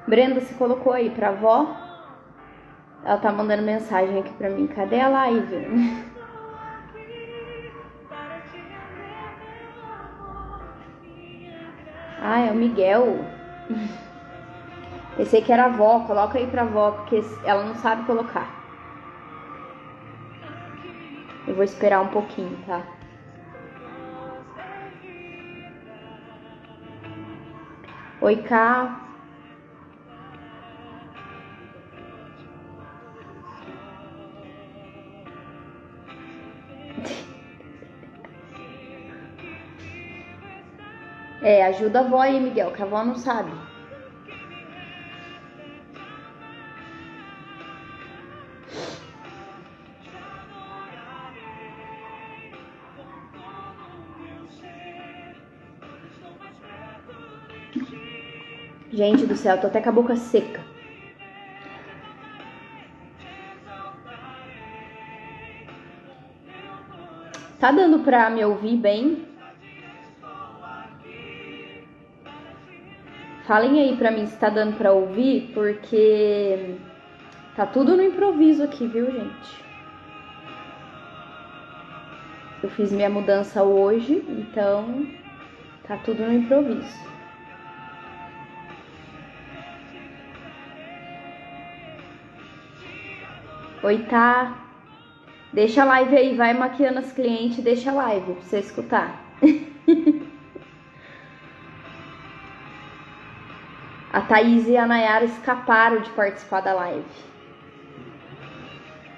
Brenda, se colocou aí pra avó? Ela tá mandando mensagem aqui pra mim. Cadê a live? Ah, é o Miguel. Pensei que era a avó. Coloca aí pra avó, porque ela não sabe colocar. Eu vou esperar um pouquinho, tá? Oi, Cá. Ajuda a avó aí, Miguel, que a avó não sabe. Gente do céu, tô até com a boca seca. Tá dando pra me ouvir bem? Falem aí pra mim se tá dando pra ouvir, porque tá tudo no improviso aqui, viu, gente? Eu fiz minha mudança hoje, então tá tudo no improviso. Oi, tá? Deixa a live aí, vai maquiando as clientes, deixa a live pra você escutar. A Thaís e a Nayara escaparam de participar da live.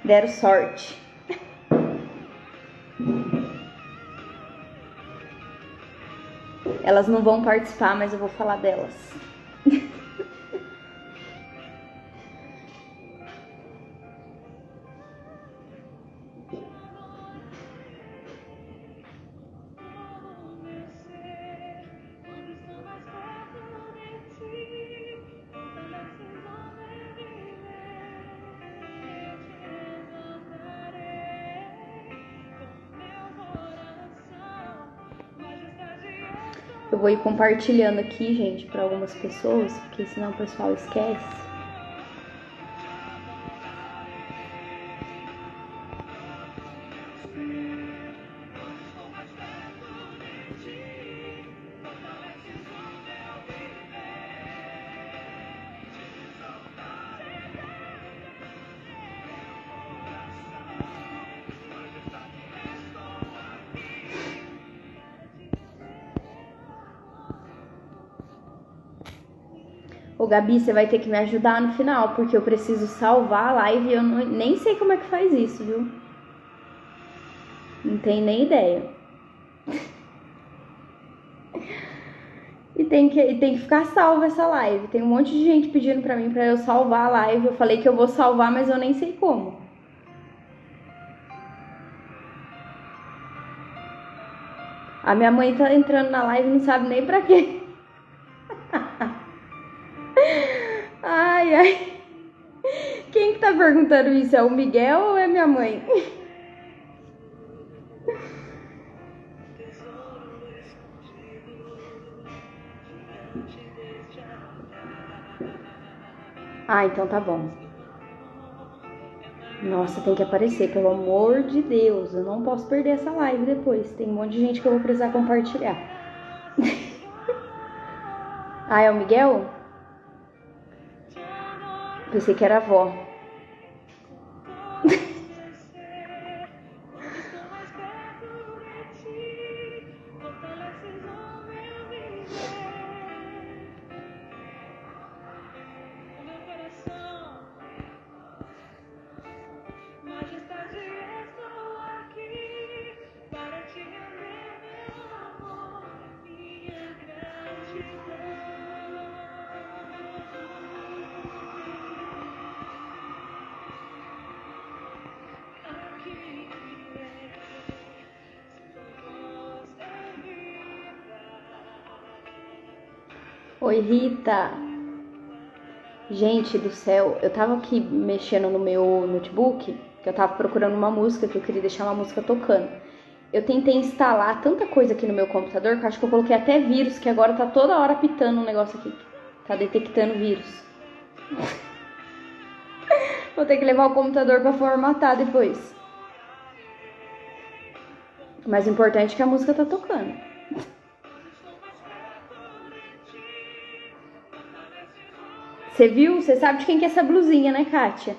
Deram sorte. Elas não vão participar, mas eu vou falar delas. Eu vou ir compartilhando aqui, gente, para algumas pessoas, porque senão o pessoal esquece. Ô Gabi, você vai ter que me ajudar no final, porque eu preciso salvar a live e eu nem sei como é que faz isso, viu? Não tenho nem ideia. E tem que ficar salva essa live. Tem um monte de gente pedindo pra mim pra eu salvar a live. Eu falei que eu vou salvar, mas eu nem sei como. A minha mãe tá entrando na live e não sabe nem pra quê. Ai, ai. Quem que tá perguntando isso? É o Miguel ou é minha mãe? Ah, então tá bom. Nossa, tem que aparecer, pelo amor de Deus. Eu não posso perder essa live depois. Tem um monte de gente que eu vou precisar compartilhar. Ah, é o Miguel? Pensei que era a avó. Oi, Rita. Gente do céu, eu tava aqui mexendo no meu notebook, que eu tava procurando uma música, que eu queria deixar uma música tocando. Eu tentei instalar tanta coisa aqui no meu computador, que eu acho que eu coloquei até vírus, que agora tá toda hora pitando um negócio aqui. Tá detectando vírus. Vou ter que levar o computador pra formatar depois. Mas o importante é que a música tá tocando. Você viu? Você sabe de quem que é essa blusinha, né, Kátia?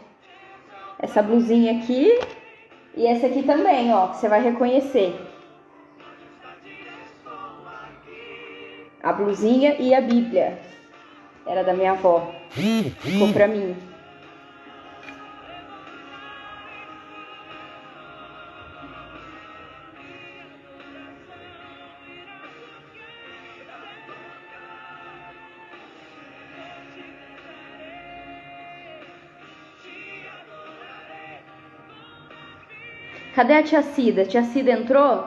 Essa blusinha aqui e essa aqui também, ó. Você vai reconhecer. A blusinha e a Bíblia. Era da minha avó. Ficou pra mim. Cadê a tia Cida? A tia Cida entrou?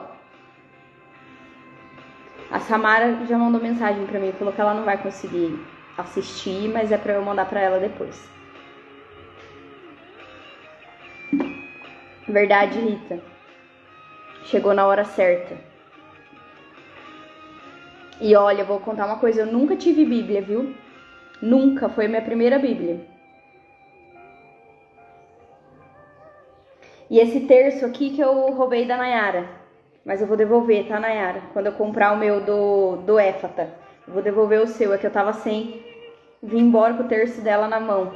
A Samara já mandou mensagem pra mim. Falou que ela não vai conseguir assistir, mas é pra eu mandar pra ela depois. Verdade, Rita. Chegou na hora certa. E olha, eu vou contar uma coisa. Eu nunca tive Bíblia, viu? Nunca. Foi a minha primeira Bíblia. E esse terço aqui que eu roubei da Nayara. Mas eu vou devolver, tá, Nayara? Quando eu comprar o meu do Éfata. Eu vou devolver o seu. É que eu tava sem. Vim embora com o terço dela na mão.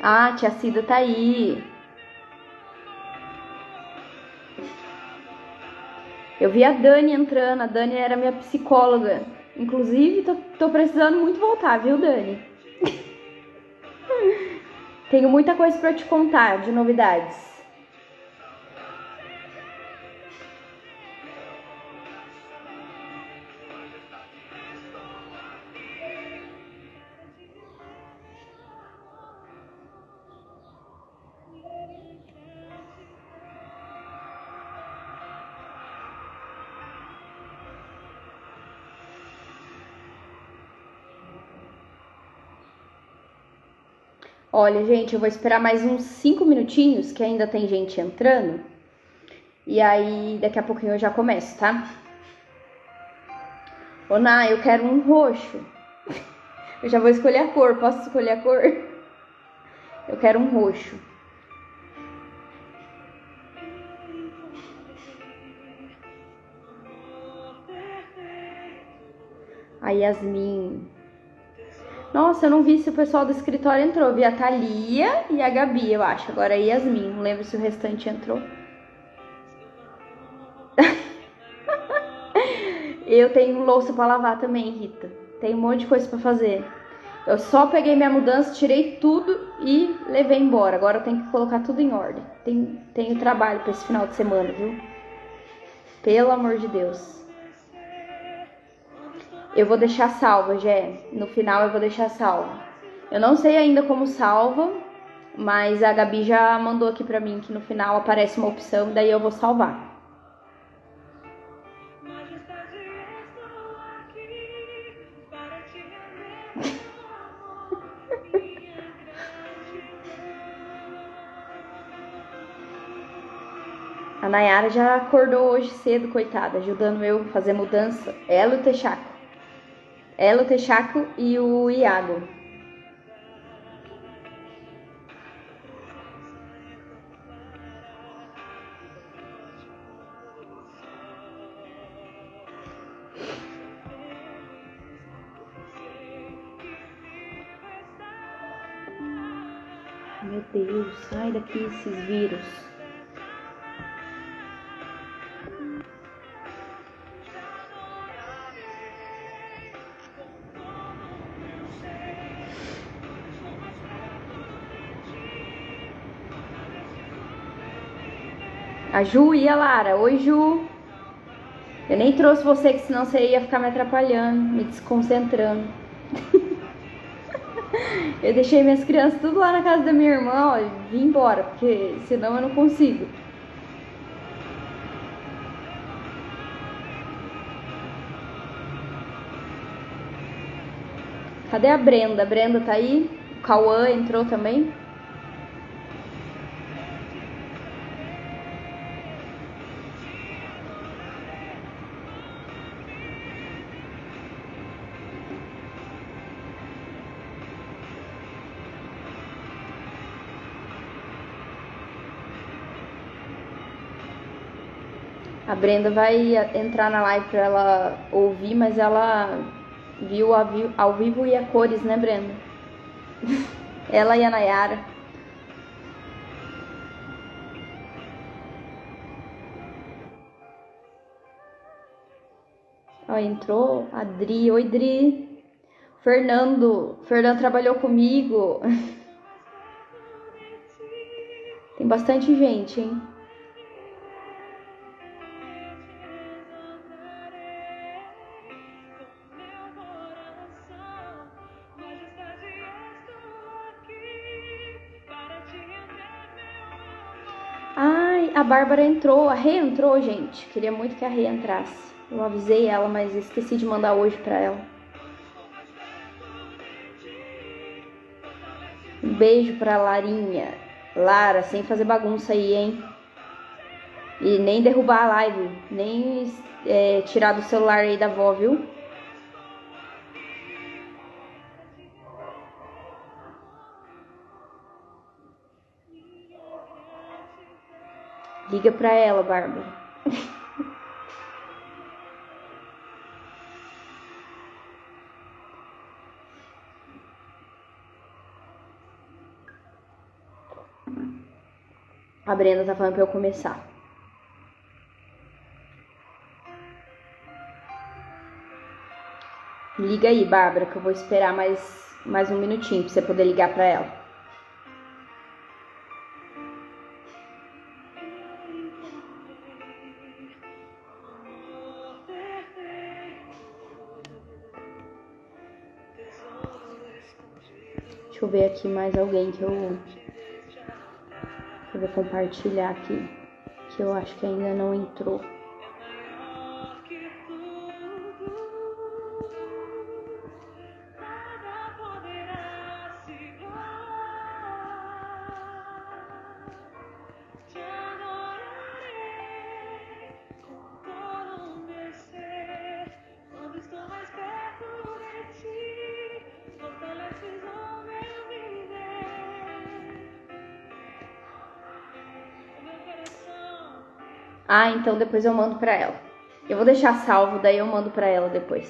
Ah, tia Cida tá aí. Eu vi a Dani entrando. A Dani era minha psicóloga. Inclusive, tô precisando muito voltar, viu, Dani? Tenho muita coisa pra te contar de novidades. Olha, gente, eu vou esperar mais uns 5 minutinhos, que ainda tem gente entrando. E aí, daqui a pouquinho eu já começo, tá? Ô, Ná, eu quero um roxo. Eu já vou escolher a cor. Posso escolher a cor? Eu quero um roxo. A Yasmin. Nossa, eu não vi se o pessoal do escritório entrou. Vi a Thalia e a Gabi, eu acho. Agora a Yasmin. Não lembro se o restante entrou. Eu tenho louça pra lavar também, Rita. Tem um monte de coisa pra fazer. Eu só peguei minha mudança, tirei tudo e levei embora. Agora eu tenho que colocar tudo em ordem. Tenho trabalho pra esse final de semana, viu? Pelo amor de Deus. Eu vou deixar salva, Gé. No final eu vou deixar salva. Eu não sei ainda como salva, mas a Gabi já mandou aqui pra mim que no final aparece uma opção, daí eu vou salvar. A Nayara já acordou hoje cedo, coitada, ajudando eu a fazer mudança. Ela e o Texaco. Ela, o Texaco e o Iago. Meu Deus, sai daqui esses vírus. A Ju e a Lara. Oi, Ju. Eu nem trouxe você, que senão você ia ficar me atrapalhando, me desconcentrando. Eu deixei minhas crianças tudo lá na casa da minha irmã, ó, e vim embora, porque senão eu não consigo. Cadê a Brenda? A Brenda tá aí? O Cauã entrou também? A Brenda vai entrar na live pra ela ouvir, mas ela viu ao vivo e a cores, né, Brenda? Ela e a Nayara. Ó, entrou a Dri. Oi, Dri. Fernando trabalhou comigo. Tem bastante gente, hein? Ai, a Bárbara entrou. A Rê entrou, gente. Queria muito que a Rê entrasse. Eu avisei ela, mas esqueci de mandar hoje pra ela. Um beijo pra Larinha. Lara, sem fazer bagunça aí, hein? E nem derrubar a live. Nem tirar do celular aí da avó, viu? Liga pra ela, Bárbara. A Brenda tá falando pra eu começar. Liga aí, Bárbara, que eu vou esperar mais um minutinho pra você poder ligar pra ela. Deixa eu ver aqui mais alguém que eu vou compartilhar aqui, que eu acho que ainda não entrou. Ah, então depois eu mando pra ela. Eu vou deixar salvo, daí eu mando pra ela depois.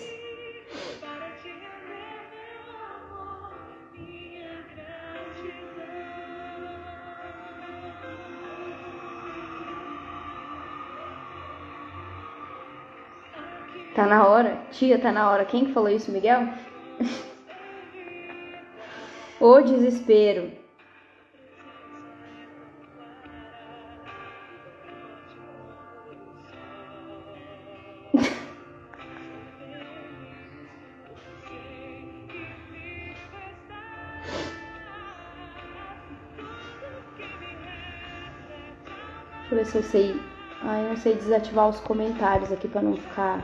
Tá na hora? Tia, tá na hora. Quem que falou isso, Miguel? Ô desespero. Deixa eu ver se eu sei. Ah, eu não sei desativar os comentários aqui pra não ficar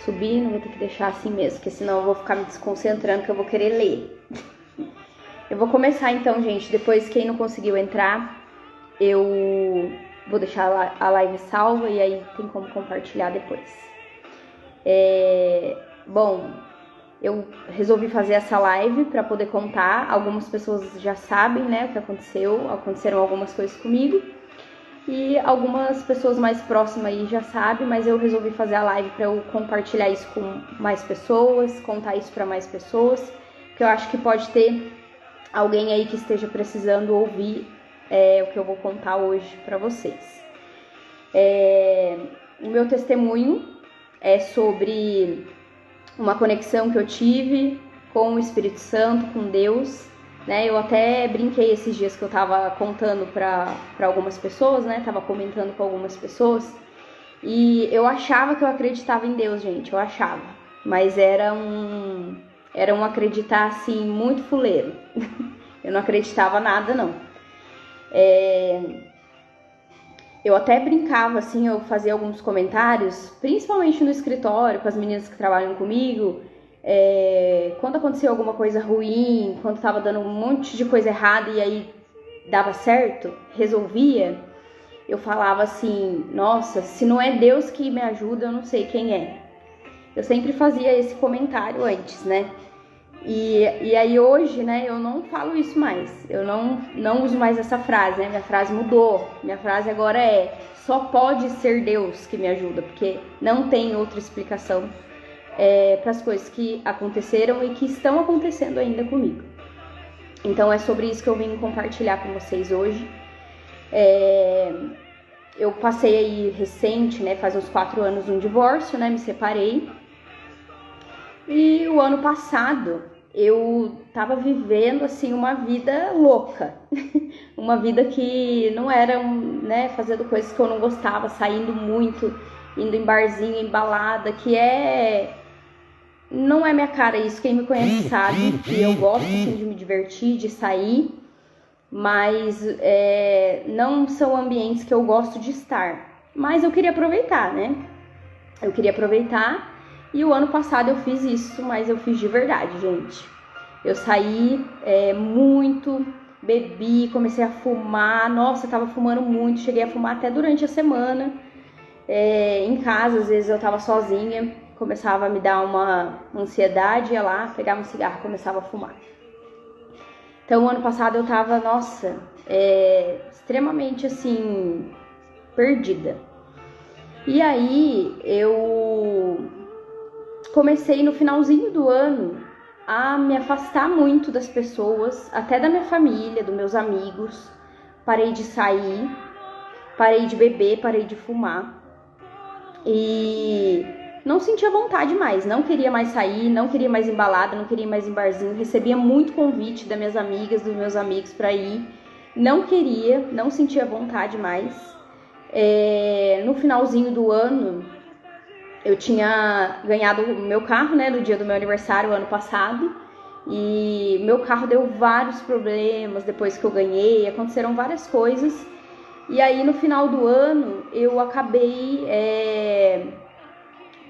subindo. Vou ter que deixar assim mesmo, porque senão eu vou ficar me desconcentrando que eu vou querer ler. Eu vou começar então, gente. Depois, quem não conseguiu entrar, eu vou deixar a live salva e aí tem como compartilhar depois. Bom, eu resolvi fazer essa live para poder contar. Algumas pessoas já sabem, né, o que aconteceu. Aconteceram algumas coisas comigo. E algumas pessoas mais próximas aí já sabem, mas eu resolvi fazer a live para eu compartilhar isso com mais pessoas, contar isso para mais pessoas, porque eu acho que pode ter alguém aí que esteja precisando ouvir o que eu vou contar hoje para vocês. O meu testemunho é sobre uma conexão que eu tive com o Espírito Santo, com Deus, né? Eu até brinquei esses dias que eu tava contando para algumas pessoas, né? Tava comentando com algumas pessoas. E eu achava que eu acreditava em Deus, gente. Eu achava. Mas era um acreditar, assim, muito fuleiro. Eu não acreditava nada, não. Eu até brincava, assim, eu fazia alguns comentários, principalmente no escritório, com as meninas que trabalham comigo. Quando acontecia alguma coisa ruim, quando tava dando um monte de coisa errada e aí dava certo, resolvia, eu falava assim, nossa, se não é Deus que me ajuda, eu não sei quem é. Eu sempre fazia esse comentário antes, né? E aí hoje, né, eu não falo isso mais, eu não uso mais essa frase, né? Minha frase mudou, minha frase agora é, só pode ser Deus que me ajuda, porque não tem outra explicação para as coisas que aconteceram e que estão acontecendo ainda comigo. Então é sobre isso que eu vim compartilhar com vocês hoje. Eu passei aí recente, né, faz uns 4 anos um divórcio, né, me separei. E o ano passado eu tava vivendo assim uma vida louca, uma vida que não era, né, fazendo coisas que eu não gostava, saindo muito, indo em barzinho, em balada, que não é minha cara isso. Quem me conhece sabe que eu gosto assim, de me divertir, de sair, mas não são ambientes que eu gosto de estar. Mas eu queria aproveitar, né? Eu queria aproveitar e o ano passado eu fiz isso, mas eu fiz de verdade, gente. Eu saí muito, bebi, comecei a fumar. Nossa, eu tava fumando muito, cheguei a fumar até durante a semana. Em casa, às vezes eu tava sozinha, começava a me dar uma ansiedade, ia lá, pegava um cigarro e começava a fumar. Então, o ano passado eu tava, nossa, extremamente, assim, perdida. E aí, eu comecei no finalzinho do ano a me afastar muito das pessoas, até da minha família, dos meus amigos. Parei de sair, parei de beber, parei de fumar. E não sentia vontade mais, não queria mais sair, não queria mais em balada, não queria mais em barzinho. Recebia muito convite das minhas amigas, dos meus amigos para ir. Não queria, não sentia vontade mais. No finalzinho do ano, eu tinha ganhado o meu carro, né, no dia do meu aniversário, ano passado. E meu carro deu vários problemas depois que eu ganhei, aconteceram várias coisas. E aí, no final do ano, eu acabei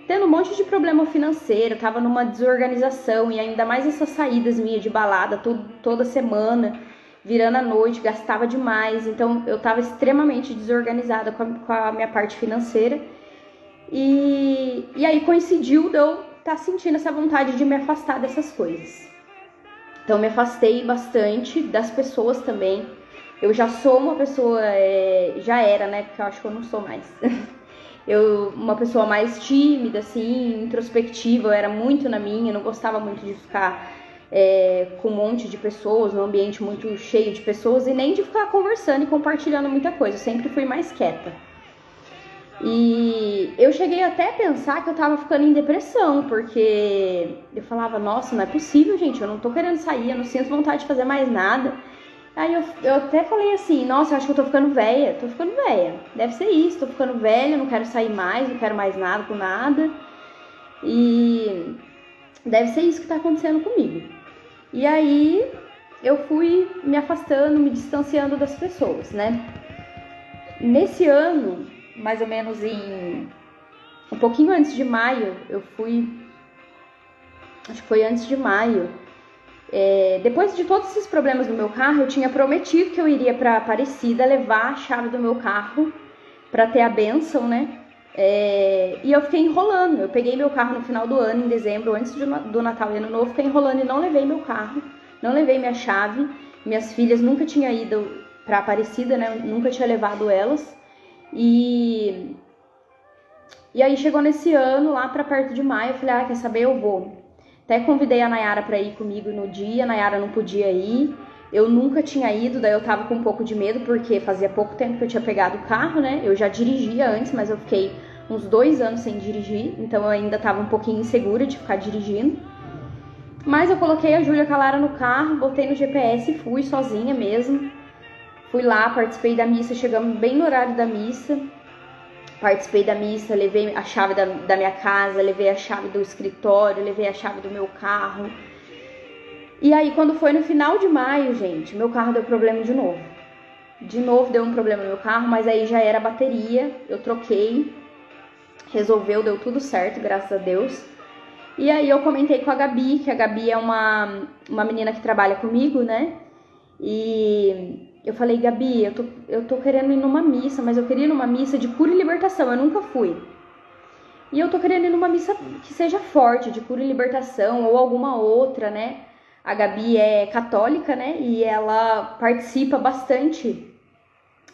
tendo um monte de problema financeiro, tava numa desorganização, e ainda mais essas saídas minhas de balada toda semana, virando a noite, gastava demais. Então, eu tava extremamente desorganizada com a minha parte financeira. E aí coincidiu de eu estar sentindo essa vontade de me afastar dessas coisas. Então, me afastei bastante das pessoas também. Eu já sou uma pessoa, já era, né, porque eu acho que eu não sou mais. Uma pessoa mais tímida, assim, introspectiva, eu era muito na minha, não gostava muito de ficar com um monte de pessoas, num ambiente muito cheio de pessoas, e nem de ficar conversando e compartilhando muita coisa, eu sempre fui mais quieta. E eu cheguei até a pensar que eu tava ficando em depressão, porque eu falava, nossa, não é possível, gente, eu não tô querendo sair, eu não sinto vontade de fazer mais nada. Aí eu até falei assim, nossa, eu acho que eu tô ficando velha, deve ser isso, tô ficando velha, não quero sair mais, não quero mais nada com nada, e deve ser isso que tá acontecendo comigo. E aí eu fui me afastando, me distanciando das pessoas, né? Nesse ano, mais ou menos um pouquinho antes de maio, acho que foi antes de maio, depois de todos esses problemas no meu carro, eu tinha prometido que eu iria para Aparecida levar a chave do meu carro para ter a bênção, né? E eu fiquei enrolando. Eu peguei meu carro no final do ano, em dezembro, antes do Natal e Ano Novo, fiquei enrolando e não levei meu carro, não levei minha chave. Minhas filhas nunca tinham ido para Aparecida, né? Eu nunca tinha levado elas. E aí chegou nesse ano, lá para perto de maio, eu falei, quer saber, eu vou. Até convidei a Nayara para ir comigo no dia, a Nayara não podia ir, eu nunca tinha ido, daí eu tava com um pouco de medo, porque fazia pouco tempo que eu tinha pegado o carro, né? Eu já dirigia antes, mas eu fiquei uns 2 anos sem dirigir, então eu ainda tava um pouquinho insegura de ficar dirigindo. Mas eu coloquei a Júlia e a Lara no carro, botei no GPS e fui sozinha mesmo. Fui lá, participei da missa, chegamos bem no horário da missa. Participei da missa, levei a chave da minha casa, levei a chave do escritório, levei a chave do meu carro. E aí, quando foi no final de maio, gente, meu carro deu problema de novo. De novo deu um problema no meu carro, mas aí já era a bateria, eu troquei, resolveu, deu tudo certo, graças a Deus. E aí eu comentei com a Gabi, que a Gabi é uma menina que trabalha comigo, né? E eu falei, Gabi, eu tô querendo ir numa missa, mas eu queria ir numa missa de cura e libertação, eu nunca fui. E eu tô querendo ir numa missa que seja forte, de cura e libertação, ou alguma outra, né? A Gabi é católica, né? E ela participa bastante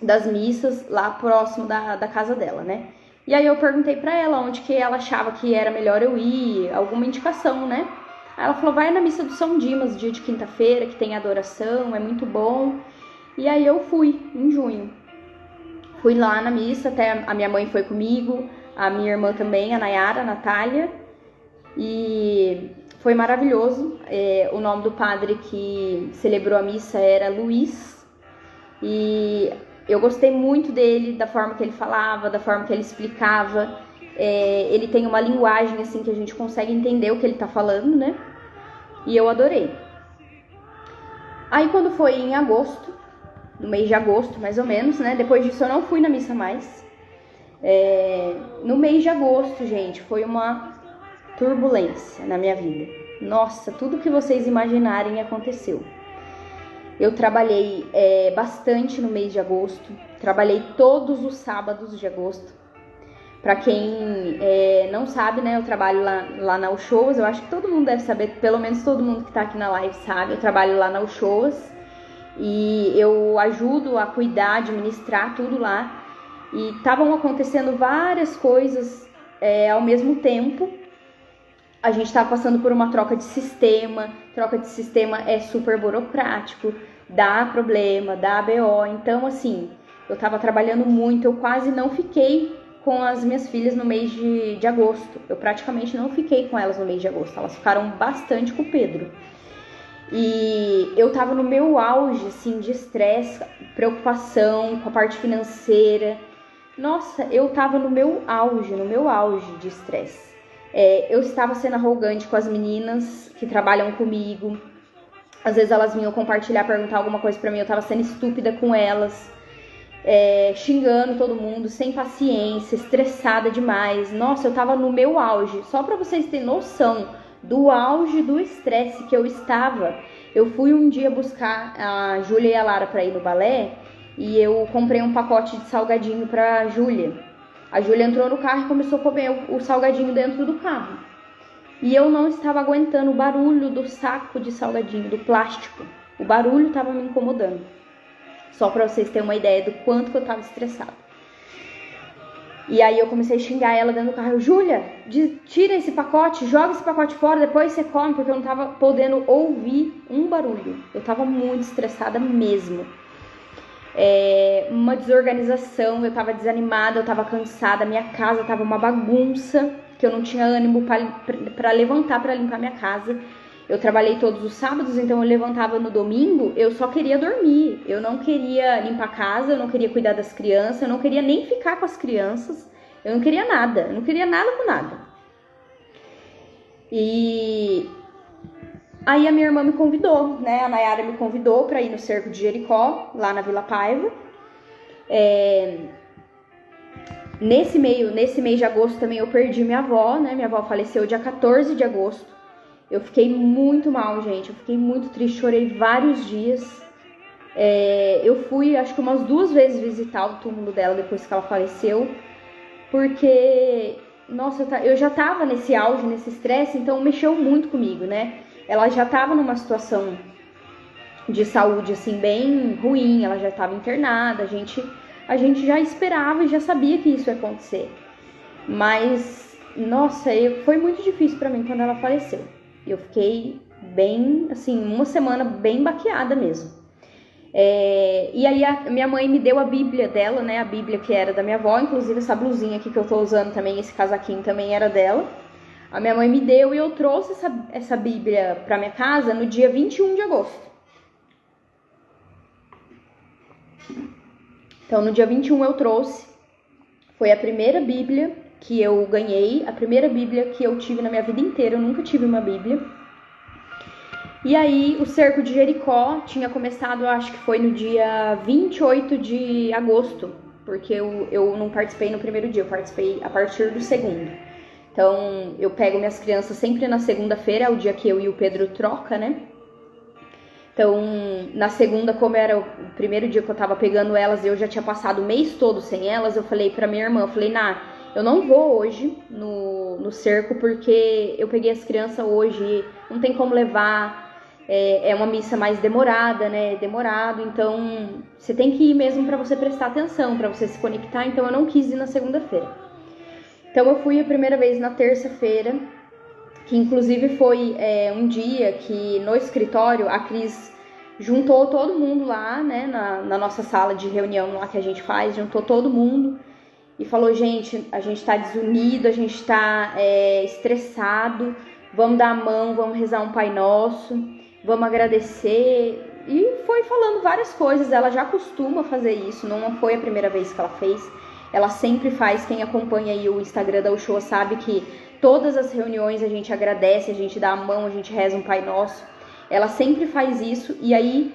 das missas lá próximo da casa dela, né? E aí eu perguntei pra ela onde que ela achava que era melhor eu ir, alguma indicação, né? Aí ela falou, vai na missa do São Dimas, dia de quinta-feira, que tem adoração, é muito bom. E aí eu fui, em junho. Fui lá na missa, até a minha mãe foi comigo, a minha irmã também, a Nayara, a Natália. E foi maravilhoso. O nome do padre que celebrou a missa era Luiz. E eu gostei muito dele, da forma que ele falava, da forma que ele explicava. Ele tem uma linguagem assim que a gente consegue entender o que ele tá falando, né? E eu adorei. Aí quando foi em agosto, no mês de agosto mais ou menos, né? Depois disso eu não fui na missa mais. No mês de agosto, gente, foi uma turbulência na minha vida. Nossa, tudo que vocês imaginarem aconteceu. Eu trabalhei bastante no mês de agosto. Trabalhei todos os sábados de agosto. Pra quem não sabe, né, eu trabalho lá na Uchoas. Eu acho que todo mundo deve saber, pelo menos todo mundo que tá aqui na live sabe. Eu trabalho lá na Uchoas e eu ajudo a cuidar, administrar tudo lá. E estavam acontecendo várias coisas ao mesmo tempo. A gente estava passando por uma troca de sistema. Troca de sistema é super burocrático, dá problema, dá BO. Então, assim, eu estava trabalhando muito, eu quase não fiquei com as minhas filhas no mês de agosto. Eu praticamente não fiquei com elas no mês de agosto. Elas ficaram bastante com o Pedro. E eu tava no meu auge, assim, de estresse, preocupação com a parte financeira. Nossa, eu tava no meu auge de estresse. Eu estava sendo arrogante com as meninas que trabalham comigo. Às vezes elas vinham compartilhar, perguntar alguma coisa pra mim. Eu tava sendo estúpida com elas. Xingando todo mundo, sem paciência, estressada demais. Nossa, eu tava no meu auge. Só pra vocês terem noção do auge do estresse que eu estava. Eu fui um dia buscar a Júlia e a Lara pra ir no balé. E eu comprei um pacote de salgadinho pra Júlia. A Júlia entrou no carro e começou a comer o salgadinho dentro do carro. E eu não estava aguentando o barulho do saco de salgadinho, do plástico. O barulho estava me incomodando. Só para vocês terem uma ideia do quanto que eu estava estressada. E aí eu comecei a xingar ela dentro do carro. Júlia, tira esse pacote, joga esse pacote fora, depois você come, porque eu não estava podendo ouvir um barulho. Eu estava muito estressada mesmo. Uma desorganização, eu tava desanimada, eu tava cansada, minha casa tava uma bagunça, que eu não tinha ânimo pra levantar pra limpar minha casa. Eu trabalhei todos os sábados, então eu levantava no domingo, eu só queria dormir, eu não queria limpar a casa, eu não queria cuidar das crianças, eu não queria nem ficar com as crianças, eu não queria nada com nada. E aí a minha irmã me convidou, né? A Nayara me convidou para ir no Cerco de Jericó, lá na Vila Paiva. Nesse mês de agosto também eu perdi minha avó, né? Minha avó faleceu dia 14 de agosto. Eu fiquei muito mal, gente. Eu fiquei muito triste, chorei vários dias. Eu fui, acho que umas 2 vezes visitar o túmulo dela depois que ela faleceu. Porque, nossa, eu já tava nesse auge, nesse estresse, então mexeu muito comigo, né? Ela já estava numa situação de saúde, assim, bem ruim. Ela já estava internada. A gente já esperava e já sabia que isso ia acontecer. Mas, nossa, foi muito difícil para mim quando ela faleceu. Eu fiquei bem, assim, uma semana bem baqueada mesmo. E aí a minha mãe me deu a Bíblia dela, né? A Bíblia que era da minha avó. Inclusive essa blusinha aqui que eu tô usando também, esse casaquinho também era dela. A minha mãe me deu e eu trouxe essa Bíblia pra minha casa no dia 21 de agosto. Então, no dia 21 eu trouxe. Foi a primeira Bíblia que eu ganhei, a primeira Bíblia que eu tive na minha vida inteira. Eu nunca tive uma Bíblia. E aí, o Cerco de Jericó tinha começado, acho que foi no dia 28 de agosto. Porque eu não participei no primeiro dia, eu participei a partir do segundo. Então, eu pego minhas crianças sempre na segunda-feira, é o dia que eu e o Pedro troca, né? Então, na segunda, como era o primeiro dia que eu tava pegando elas, eu já tinha passado o mês todo sem elas, eu falei pra minha irmã, eu falei, eu não vou hoje no cerco, porque eu peguei as crianças hoje, não tem como levar, é uma missa mais demorada, né? Demorado, então você tem que ir mesmo para você prestar atenção, para você se conectar. Então eu não quis ir na segunda-feira. Então eu fui a primeira vez na terça-feira, que inclusive foi um dia que no escritório a Cris juntou todo mundo lá, né? Na nossa sala de reunião lá que a gente faz, juntou todo mundo e falou: gente, a gente tá desunido, a gente tá estressado, vamos dar a mão, vamos rezar um Pai Nosso. Vamos agradecer. E foi falando várias coisas. Ela já costuma fazer isso, não foi a primeira vez que ela fez. Ela sempre faz. Quem acompanha aí o Instagram da Uchoa sabe que todas as reuniões a gente agradece, a gente dá a mão, a gente reza um Pai Nosso. Ela sempre faz isso. E aí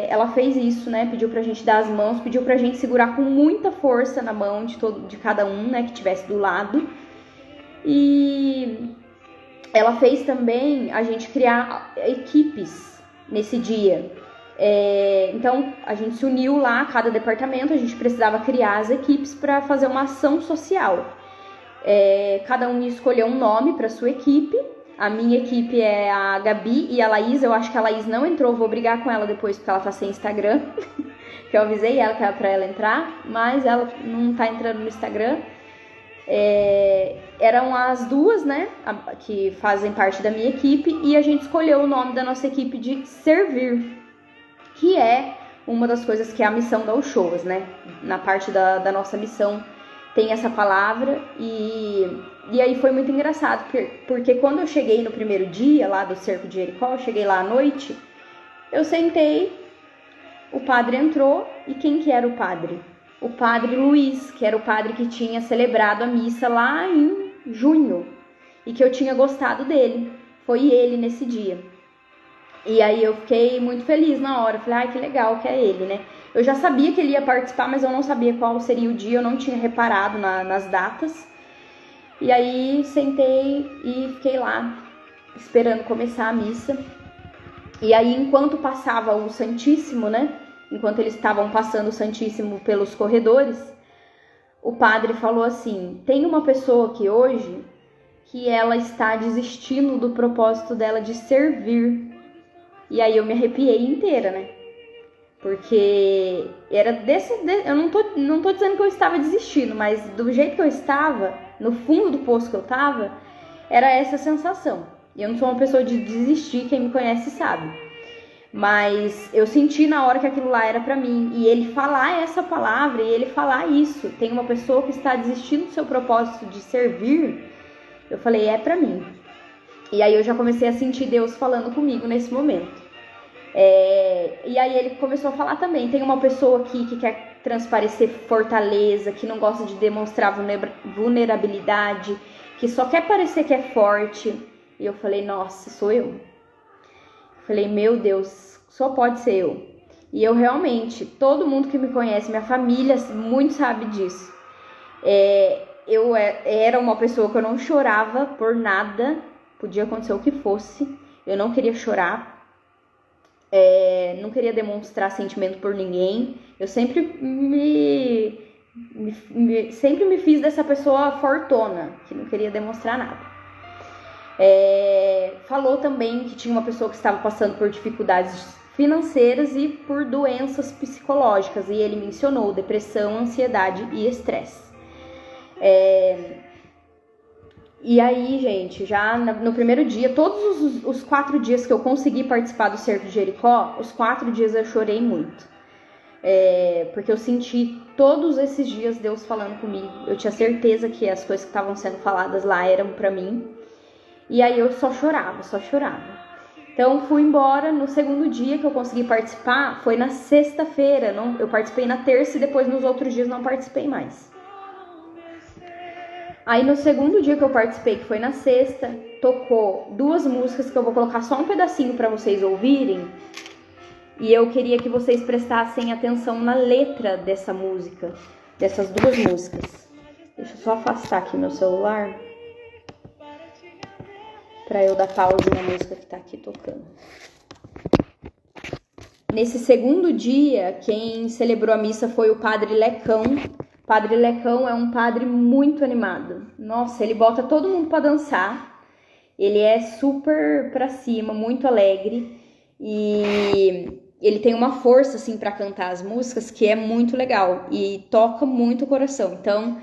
ela fez isso, né? Pediu pra gente dar as mãos, pediu pra gente segurar com muita força na mão de cada um, né? Que tivesse do lado. E ela fez também a gente criar equipes nesse dia. Então, a gente se uniu lá, cada departamento, a gente precisava criar as equipes para fazer uma ação social. Cada um escolheu um nome para sua equipe. A minha equipe é a Gabi e a Laís. Eu acho que a Laís não entrou, vou brigar com ela depois porque ela tá sem Instagram. Que eu avisei ela que era para ela entrar, mas ela não tá entrando no Instagram. Eram as duas, né, que fazem parte da minha equipe, e a gente escolheu o nome da nossa equipe de Servir, que é uma das coisas que é a missão da Uchoas, né? Na parte da nossa missão tem essa palavra, e aí foi muito engraçado, porque quando eu cheguei no primeiro dia lá do Cerco de Jericó, eu cheguei lá à noite, eu sentei, o padre entrou, e quem que era o padre? O padre Luiz, que era o padre que tinha celebrado a missa lá em junho e que eu tinha gostado dele. Foi ele nesse dia. E aí eu fiquei muito feliz na hora. Falei, ai, que legal que é ele, né? Eu já sabia que ele ia participar, mas eu não sabia qual seria o dia. Eu não tinha reparado nas datas. E aí sentei e fiquei lá esperando começar a missa. E aí enquanto passava o Santíssimo, né? Enquanto eles estavam passando o Santíssimo pelos corredores, o padre falou assim: tem uma pessoa aqui hoje que ela está desistindo do propósito dela de servir. E aí eu me arrepiei inteira, né? Porque era eu não tô dizendo que eu estava desistindo, mas do jeito que eu estava, no fundo do poço que eu estava, era essa sensação. E eu não sou uma pessoa de desistir, quem me conhece sabe. Mas eu senti na hora que aquilo lá era pra mim. E ele falar essa palavra, e ele falar isso, tem uma pessoa que está desistindo do seu propósito de servir, eu falei, é pra mim. E aí eu já comecei a sentir Deus falando comigo nesse momento. E aí ele começou a falar também, tem uma pessoa aqui que quer transparecer fortaleza, que não gosta de demonstrar vulnerabilidade, que só quer parecer que é forte. E eu falei, nossa, sou eu. Falei, meu Deus, só pode ser eu. E eu realmente, todo mundo que me conhece, minha família muito sabe disso. Eu era uma pessoa que eu não chorava por nada, podia acontecer o que fosse, eu não queria chorar, não queria demonstrar sentimento por ninguém. Eu sempre sempre me fiz dessa pessoa fortona, que não queria demonstrar nada. Falou também que tinha uma pessoa que estava passando por dificuldades financeiras e por doenças psicológicas, e ele mencionou depressão, ansiedade e estresse. E aí, gente, já no primeiro dia, todos os 4 dias que eu consegui participar do Cerco de Jericó, os 4 dias eu chorei muito. Porque eu senti todos esses dias Deus falando comigo. Eu tinha certeza que as coisas que estavam sendo faladas lá eram pra mim. E aí eu só chorava. Então fui embora. No segundo dia que eu consegui participar foi na sexta-feira. Eu participei na terça e depois nos outros dias não participei mais. Aí no segundo dia que eu participei, que foi na sexta, tocou 2 músicas que eu vou colocar só um pedacinho para vocês ouvirem. E eu queria que vocês prestassem atenção na letra dessa música, dessas 2 músicas. Deixa eu só afastar aqui meu celular para eu dar pausa na música que tá aqui tocando. Nesse segundo dia, quem celebrou a missa foi o Padre Lecão. O Padre Lecão é um padre muito animado. Nossa, ele bota todo mundo para dançar. Ele é super pra cima, muito alegre e ele tem uma força assim pra cantar as músicas que é muito legal e toca muito o coração. Então,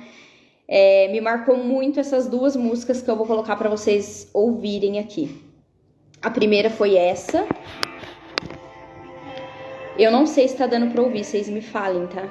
me marcou muito essas duas músicas que eu vou colocar pra vocês ouvirem aqui. A primeira foi essa. Eu não sei se tá dando pra ouvir, vocês me falem, tá?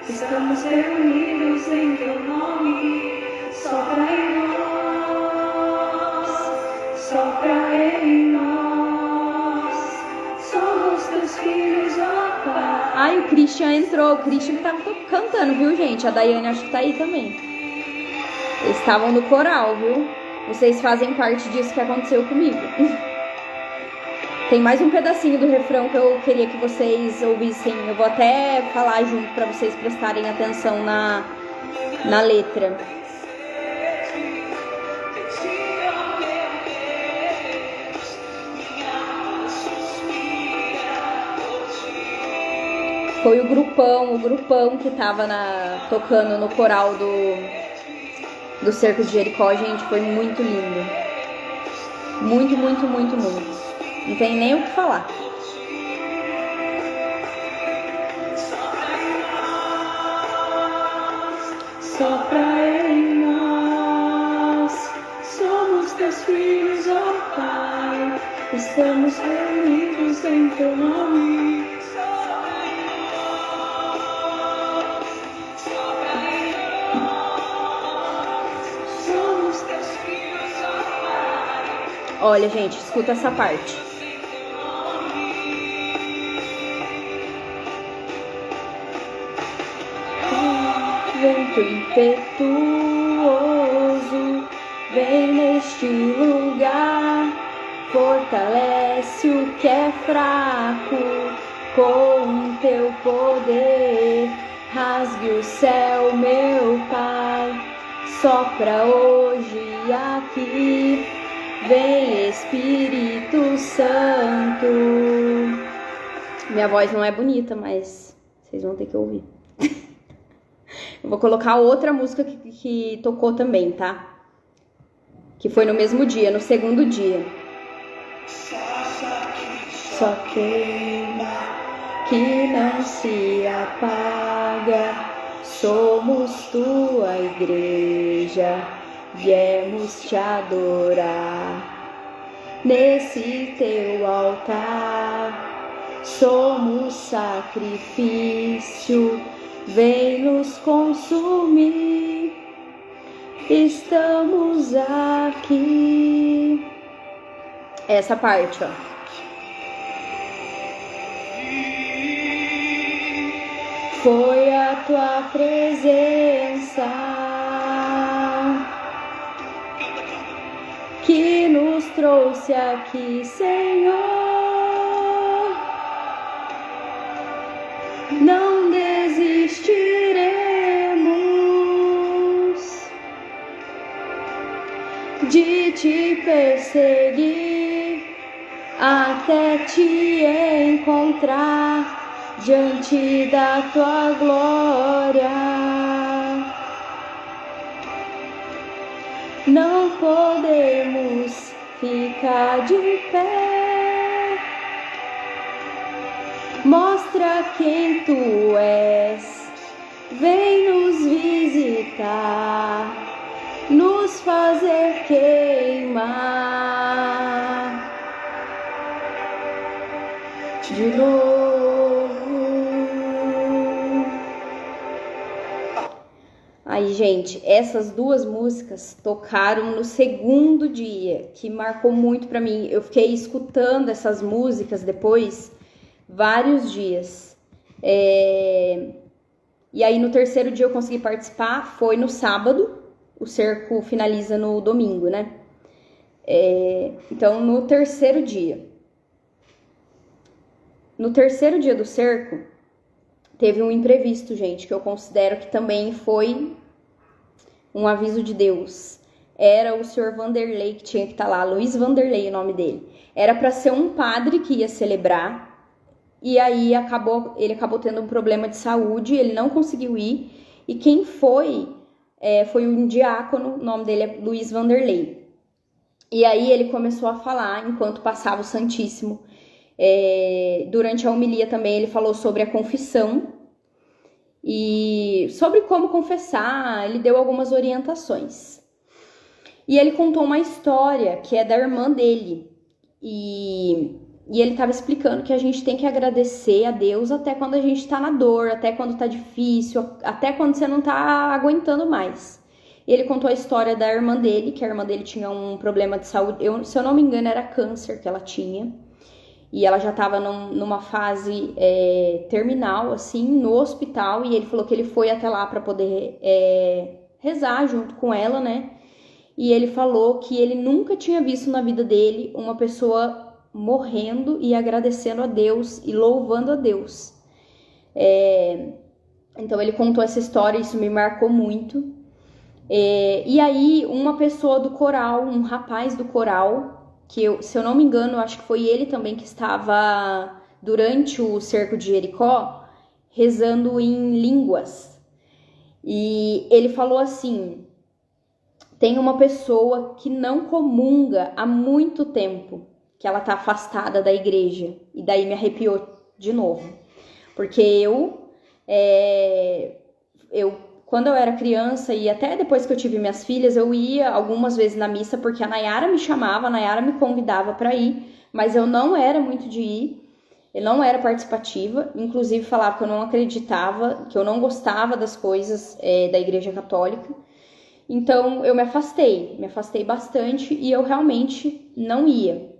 Estamos reunidos em teu nome, sopra em nós, somos teus filhos, ó Pai. Ai, o Christian entrou, o Christian tava cantando, viu, gente? A Daiane acho que tá aí também. Eles estavam no coral, viu? Vocês fazem parte disso que aconteceu comigo. Tem mais um pedacinho do refrão que eu queria que vocês ouvissem. Eu vou até falar junto para vocês prestarem atenção na letra. Foi o grupão que tava tocando no coral do Cerco de Jericó, gente. Foi muito lindo. Muito, muito, muito, muito. Não tem nem o que falar. Sopra em nós, somos teus filhos, ó Pai. Estamos reunidos em teu nome. Somos teus filhos, ó Pai. Olha, gente, escuta essa parte. Vento impetuoso, vem neste lugar, fortalece o que é fraco, com teu poder, rasgue o céu, meu Pai, sopra hoje aqui, vem Espírito Santo. Minha voz não é bonita, mas vocês vão ter que ouvir. Eu vou colocar outra música que tocou também, tá? Que foi no mesmo dia, no segundo dia. Só queima, que não se apaga, somos tua igreja, viemos te adorar. Nesse teu altar, somos sacrifício, vem nos consumir, estamos aqui. Essa parte, ó. Foi a tua presença que nos trouxe aqui, Senhor. Não desistiremos de te perseguir até te encontrar diante da tua glória. Não podemos ficar de pé. Mostra quem tu és, vem nos visitar, nos fazer queimar de novo. Aí, gente, essas duas músicas tocaram no segundo dia, que marcou muito pra mim. Eu fiquei escutando essas músicas depois vários dias. E aí no terceiro dia eu consegui participar, foi no sábado, o cerco finaliza no domingo, né? Então, no terceiro dia do cerco, teve um imprevisto, gente, que eu considero que também foi um aviso de Deus. Era o senhor Vanderlei que tinha que estar lá, Luiz Vanderlei, o nome dele. Era para ser um padre que ia celebrar, e aí ele acabou tendo um problema de saúde, ele não conseguiu ir, e quem foi um diácono, o nome dele é Luiz Vanderlei. E aí ele começou a falar enquanto passava o Santíssimo. Durante a homilia também ele falou sobre a confissão e sobre como confessar, ele deu algumas orientações. E ele contou uma história que é da irmã dele. E ele estava explicando que a gente tem que agradecer a Deus até quando a gente está na dor, até quando está difícil, até quando você não está aguentando mais. E ele contou a história da irmã dele, que a irmã dele tinha um problema de saúde, se eu não me engano era câncer que ela tinha. E ela já estava numa fase terminal, assim, no hospital. E ele falou que ele foi até lá para poder rezar junto com ela, né? E ele falou que ele nunca tinha visto na vida dele uma pessoa morrendo e agradecendo a Deus e louvando a Deus. Então ele contou essa história, isso me marcou muito. E aí uma pessoa do coral, um rapaz do coral, que se eu não me engano, eu acho que foi ele também que estava durante o cerco de Jericó, rezando em línguas. E ele falou assim: tem uma pessoa que não comunga há muito tempo, que ela tá afastada da igreja. E daí me arrepiou de novo. Porque quando eu era criança e até depois que eu tive minhas filhas, eu ia algumas vezes na missa porque a Nayara me chamava, a Nayara me convidava para ir, mas eu não era muito de ir, eu não era participativa, inclusive falava que eu não acreditava, que eu não gostava das coisas da Igreja Católica. Então eu me afastei bastante e eu realmente não ia.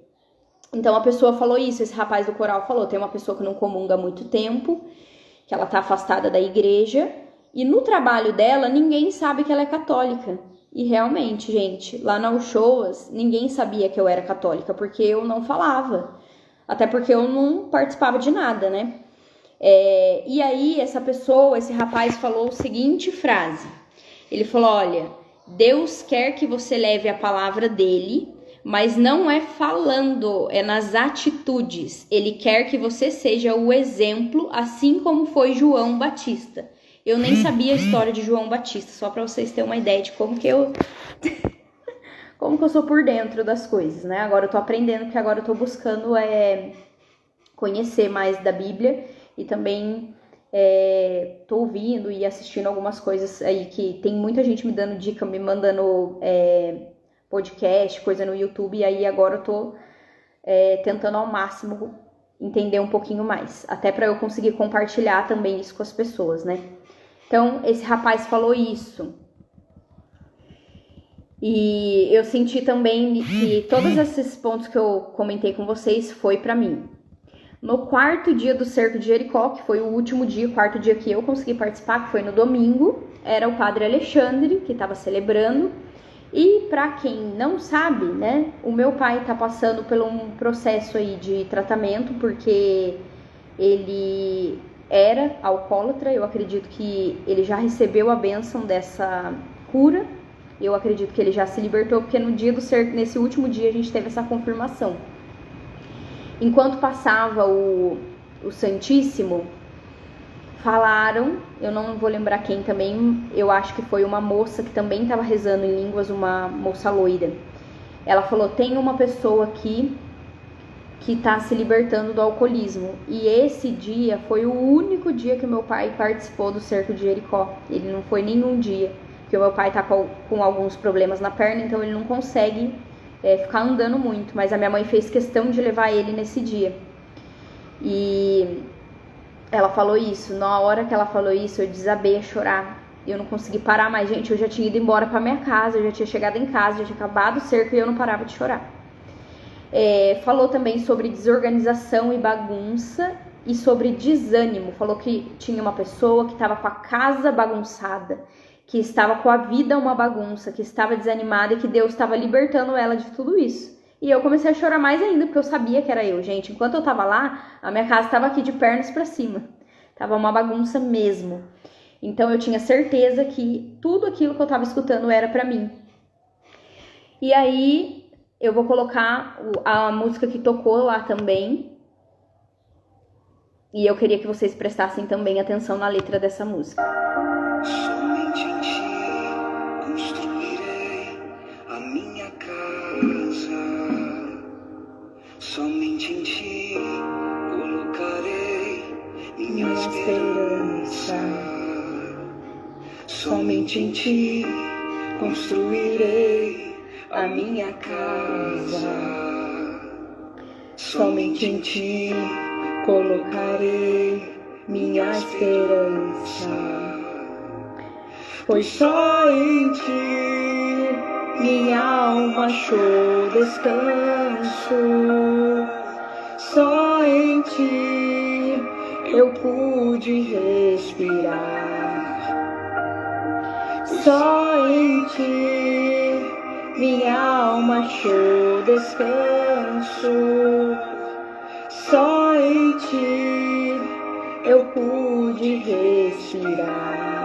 Então a pessoa falou isso, esse rapaz do coral falou, tem uma pessoa que não comunga há muito tempo, que ela tá afastada da igreja, e no trabalho dela ninguém sabe que ela é católica. E realmente, gente, lá na Uchoas ninguém sabia que eu era católica, porque eu não falava, até porque eu não participava de nada, né? E aí esse rapaz falou a seguinte frase, ele falou: olha, Deus quer que você leve a palavra dele, mas não é falando, é nas atitudes. Ele quer que você seja o exemplo, assim como foi João Batista. Eu nem sabia a história de João Batista, só para vocês terem uma ideia de como que eu sou por dentro das coisas, né? Agora eu tô aprendendo, porque agora eu tô buscando conhecer mais da Bíblia e também tô ouvindo e assistindo algumas coisas aí que tem muita gente me dando dica, me mandando podcast, coisa no YouTube, e aí agora eu tô tentando ao máximo entender um pouquinho mais, até para eu conseguir compartilhar também isso com as pessoas, né? Então, esse rapaz falou isso. E eu senti também que todos esses pontos que eu comentei com vocês foi pra mim. No quarto dia do cerco de Jericó, que foi o último dia, o quarto dia que eu consegui participar, que foi no domingo, era o padre Alexandre que estava celebrando. E pra quem não sabe, né, o meu pai tá passando por um processo aí de tratamento, porque ele era alcoólatra. Eu acredito que ele já recebeu a bênção dessa cura. Eu acredito que ele já se libertou, porque no dia do cerco, nesse último dia, a gente teve essa confirmação. Enquanto passava o Santíssimo, falaram, eu não vou lembrar quem também, eu acho que foi uma moça que também estava rezando em línguas, uma moça loira. Ela falou: tem uma pessoa aqui que está se libertando do alcoolismo. E esse dia foi o único dia que meu pai participou do cerco de Jericó. Ele não foi nenhum dia, porque o meu pai tá com alguns problemas na perna, então ele não consegue ficar andando muito. Mas a minha mãe fez questão de levar ele nesse dia. E ela falou isso. Na hora que ela falou isso, eu desabei a chorar. Eu não consegui parar mais, gente. Eu já tinha ido embora pra minha casa, eu já tinha chegado em casa, já tinha acabado o cerco e eu não parava de chorar. Falou também sobre desorganização e bagunça e sobre desânimo. Falou que tinha uma pessoa que estava com a casa bagunçada, que estava com a vida uma bagunça, que estava desanimada e que Deus estava libertando ela de tudo isso. E eu comecei a chorar mais ainda, porque eu sabia que era eu, gente. Enquanto eu tava lá, a minha casa estava aqui de pernas para cima. Tava uma bagunça mesmo. Então eu tinha certeza que tudo aquilo que eu tava escutando era para mim. E aí eu vou colocar a música que tocou lá também. E eu queria que vocês prestassem também atenção na letra dessa música. Somente em ti construirei a minha casa. Somente em ti colocarei minha esperança. Somente em ti construirei a minha casa. Somente em ti colocarei minha esperança. Pois só em ti minha alma achou descanso. Só em ti eu pude respirar. Só em ti minha alma achou descanso. Só em ti eu pude respirar.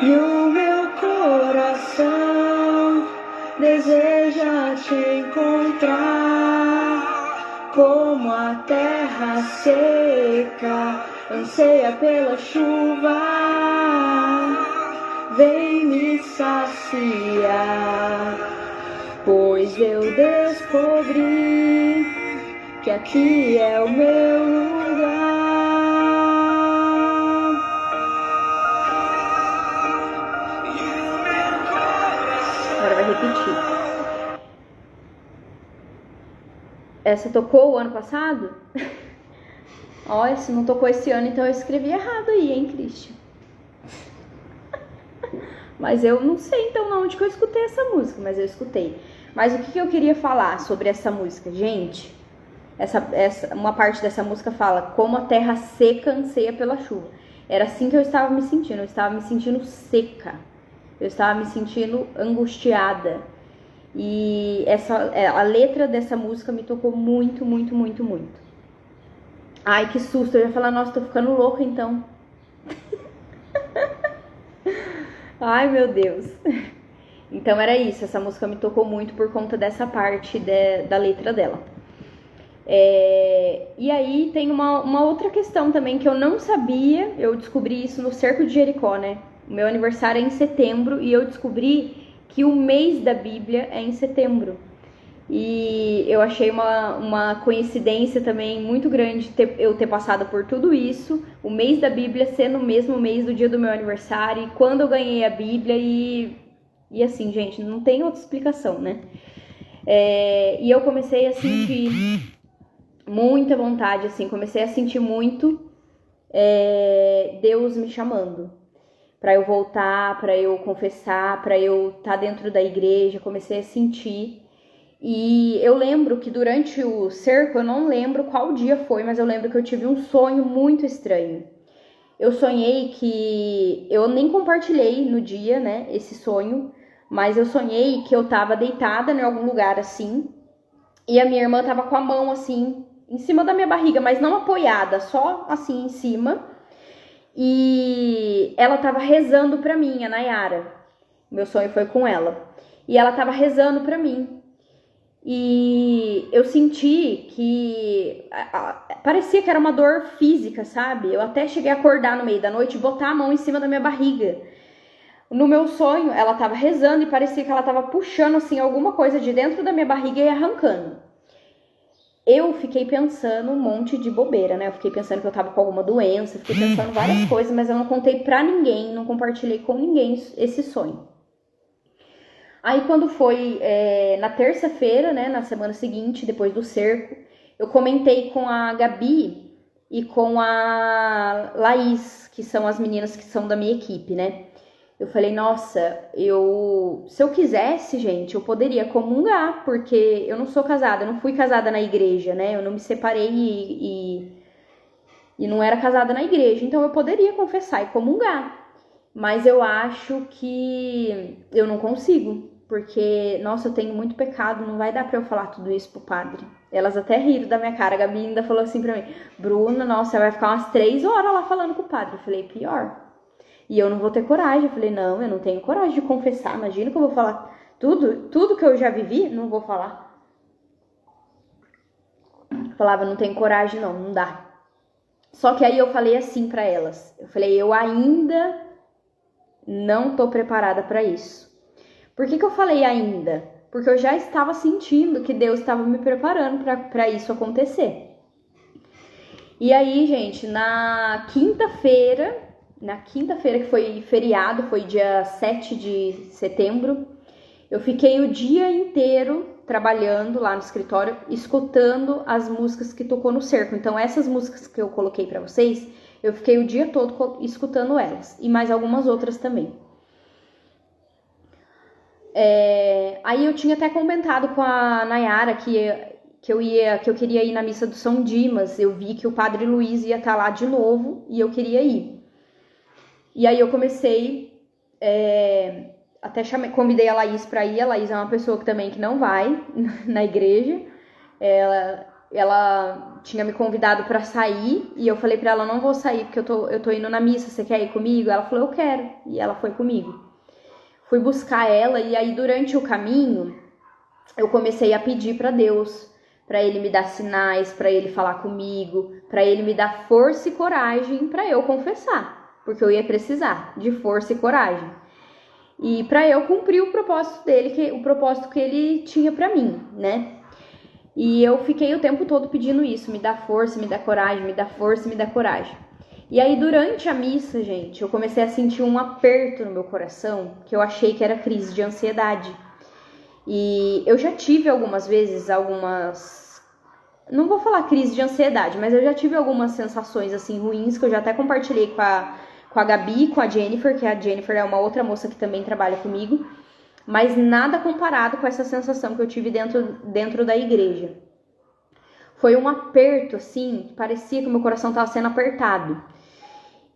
E o meu coração deseja te encontrar, como a terra seca anseia pela chuva. Vem me saciar, pois eu descobri que aqui é o meu lugar. Agora vai repetir. Essa tocou o ano passado? Olha, se não tocou esse ano, então eu escrevi errado aí, hein, Christian? Mas eu não sei então onde que eu escutei essa música, mas eu escutei. Mas o que eu queria falar sobre essa música? Gente, uma parte dessa música fala como a terra seca anseia pela chuva. Era assim que eu estava me sentindo. Eu estava me sentindo seca. Eu estava me sentindo angustiada. E a letra dessa música me tocou muito, muito, muito, muito. Ai, que susto. Eu ia falar, nossa, tô ficando louca então. Ai, meu Deus. Então era isso. Essa música me tocou muito por conta dessa parte da letra dela. E aí tem uma outra questão também que eu não sabia. Eu descobri isso no Cerco de Jericó, né? O meu aniversário é em setembro e eu descobri que o mês da Bíblia é em setembro. E eu achei uma coincidência também muito grande eu ter passado por tudo isso, o mês da Bíblia sendo o mesmo mês do dia do meu aniversário, e quando eu ganhei a Bíblia, e assim, gente, não tem outra explicação, né? E eu comecei a sentir muita vontade, assim, comecei a sentir muito Deus me chamando. Para eu voltar, para eu confessar, para eu estar dentro da igreja, comecei a sentir. E eu lembro que durante o cerco, eu não lembro qual dia foi, mas eu lembro que eu tive um sonho muito estranho. Eu sonhei que... Eu nem compartilhei no dia, né, esse sonho, mas eu sonhei que eu tava deitada em algum lugar assim, e a minha irmã tava com a mão assim, em cima da minha barriga, mas não apoiada, só assim em cima. E ela tava rezando pra mim, a Nayara. Meu sonho foi com ela. E ela tava rezando pra mim. E eu senti que parecia que era uma dor física, sabe? Eu até cheguei a acordar no meio da noite e botar a mão em cima da minha barriga. No meu sonho, ela tava rezando e parecia que ela tava puxando assim alguma coisa de dentro da minha barriga e arrancando. Eu fiquei pensando um monte de bobeira, né? Eu fiquei pensando que eu tava com alguma doença, fiquei pensando várias coisas, mas eu não contei pra ninguém, não compartilhei com ninguém esse sonho. Aí quando foi na terça-feira, né, na semana seguinte, depois do cerco, eu comentei com a Gabi e com a Laís, que são as meninas que são da minha equipe, né? Eu falei, nossa, se eu quisesse, gente, eu poderia comungar, porque eu não sou casada, eu não fui casada na igreja, né? Eu não me separei E não era casada na igreja, então eu poderia confessar e comungar. Mas eu acho que eu não consigo, porque, nossa, eu tenho muito pecado, não vai dar pra eu falar tudo isso pro padre. Elas até riram da minha cara, a Gabi ainda falou assim pra mim, Bruna, nossa, você vai ficar umas 3 horas lá falando com o padre. Eu falei, pior. E eu não vou ter coragem. Eu falei, não, eu não tenho coragem de confessar, imagina que eu vou falar tudo que eu já vivi, não vou falar. Eu falava, não tenho coragem não dá. Só que aí eu falei assim pra elas, eu falei, eu ainda não tô preparada pra isso. Por que eu falei ainda? Porque eu já estava sentindo que Deus estava me preparando pra isso acontecer. E aí, gente, na quinta-feira que foi feriado, foi dia 7 de setembro, eu fiquei o dia inteiro trabalhando lá no escritório, escutando as músicas que tocou no cerco. Então, essas músicas que eu coloquei pra vocês, eu fiquei o dia todo escutando elas. E mais algumas outras também. Aí eu tinha até comentado com a Nayara que eu queria ir na missa do São Dimas. Eu vi que o Padre Luiz ia estar lá de novo e eu queria ir. E aí eu comecei, até convidei a Laís para ir. A Laís é uma pessoa que não vai na igreja. Ela tinha me convidado para sair e eu falei para ela, não vou sair porque eu tô indo na missa, você quer ir comigo? Ela falou, eu quero. E ela foi comigo. Fui buscar ela e aí durante o caminho eu comecei a pedir para Deus, para ele me dar sinais, para ele falar comigo, para ele me dar força e coragem para eu confessar, porque eu ia precisar de força e coragem. E para eu cumprir o propósito dele, o propósito que ele tinha para mim, né? E eu fiquei o tempo todo pedindo isso, me dá força, me dá coragem, me dá força, me dá coragem. E aí, durante a missa, gente, eu comecei a sentir um aperto no meu coração, que eu achei que era crise de ansiedade. E eu já tive algumas vezes, não vou falar crise de ansiedade, mas eu já tive algumas sensações, assim, ruins, que eu já até compartilhei com a Gabi, com a Jennifer, que a Jennifer é uma outra moça que também trabalha comigo, mas nada comparado com essa sensação que eu tive dentro da igreja. Foi um aperto, assim, parecia que o meu coração estava sendo apertado.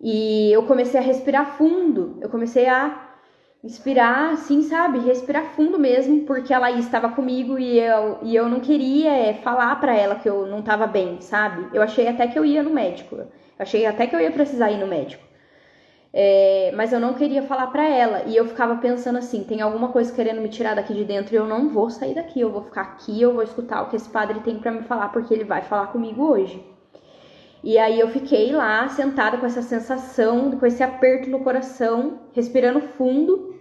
E eu comecei a respirar fundo, eu comecei a inspirar, assim, sabe? Respirar fundo mesmo, porque a Laís estava comigo e eu não queria falar pra ela que eu não tava bem, sabe? Eu achei até que eu ia no médico, achei até que eu ia precisar ir no médico. Mas eu não queria falar pra ela, e eu ficava pensando assim, tem alguma coisa querendo me tirar daqui de dentro e eu não vou sair daqui, eu vou ficar aqui, eu vou escutar o que esse padre tem pra me falar, porque ele vai falar comigo hoje. E aí eu fiquei lá, sentada com essa sensação, com esse aperto no coração, respirando fundo.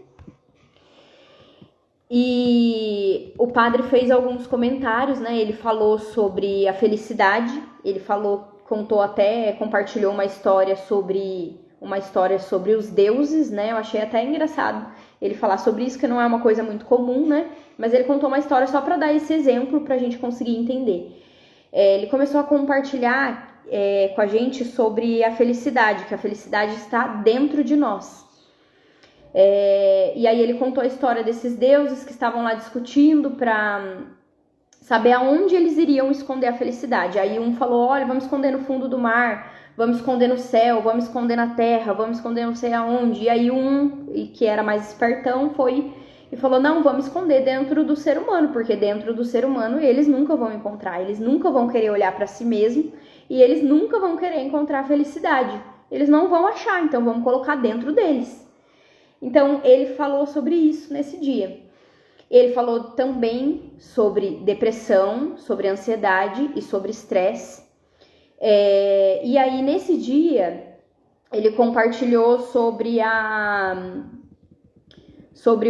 E o padre fez alguns comentários, né? Ele falou sobre a felicidade, compartilhou uma história sobre os deuses, né? Eu achei até engraçado ele falar sobre isso, que não é uma coisa muito comum, né? Mas ele contou uma história só para dar esse exemplo para a gente conseguir entender. Ele começou a compartilhar com a gente sobre a felicidade, que a felicidade está dentro de nós. E aí ele contou a história desses deuses que estavam lá discutindo para saber aonde eles iriam esconder a felicidade. Aí um falou, olha, vamos esconder no fundo do mar, vamos esconder no céu, vamos esconder na terra, vamos esconder não sei aonde. E aí que era mais espertão, foi e falou, não, vamos esconder dentro do ser humano, porque dentro do ser humano eles nunca vão encontrar, eles nunca vão querer olhar para si mesmo e eles nunca vão querer encontrar a felicidade. Eles não vão achar, então vamos colocar dentro deles. Então ele falou sobre isso nesse dia. Ele falou também sobre depressão, sobre ansiedade e sobre estresse. E aí, nesse dia, ele compartilhou sobre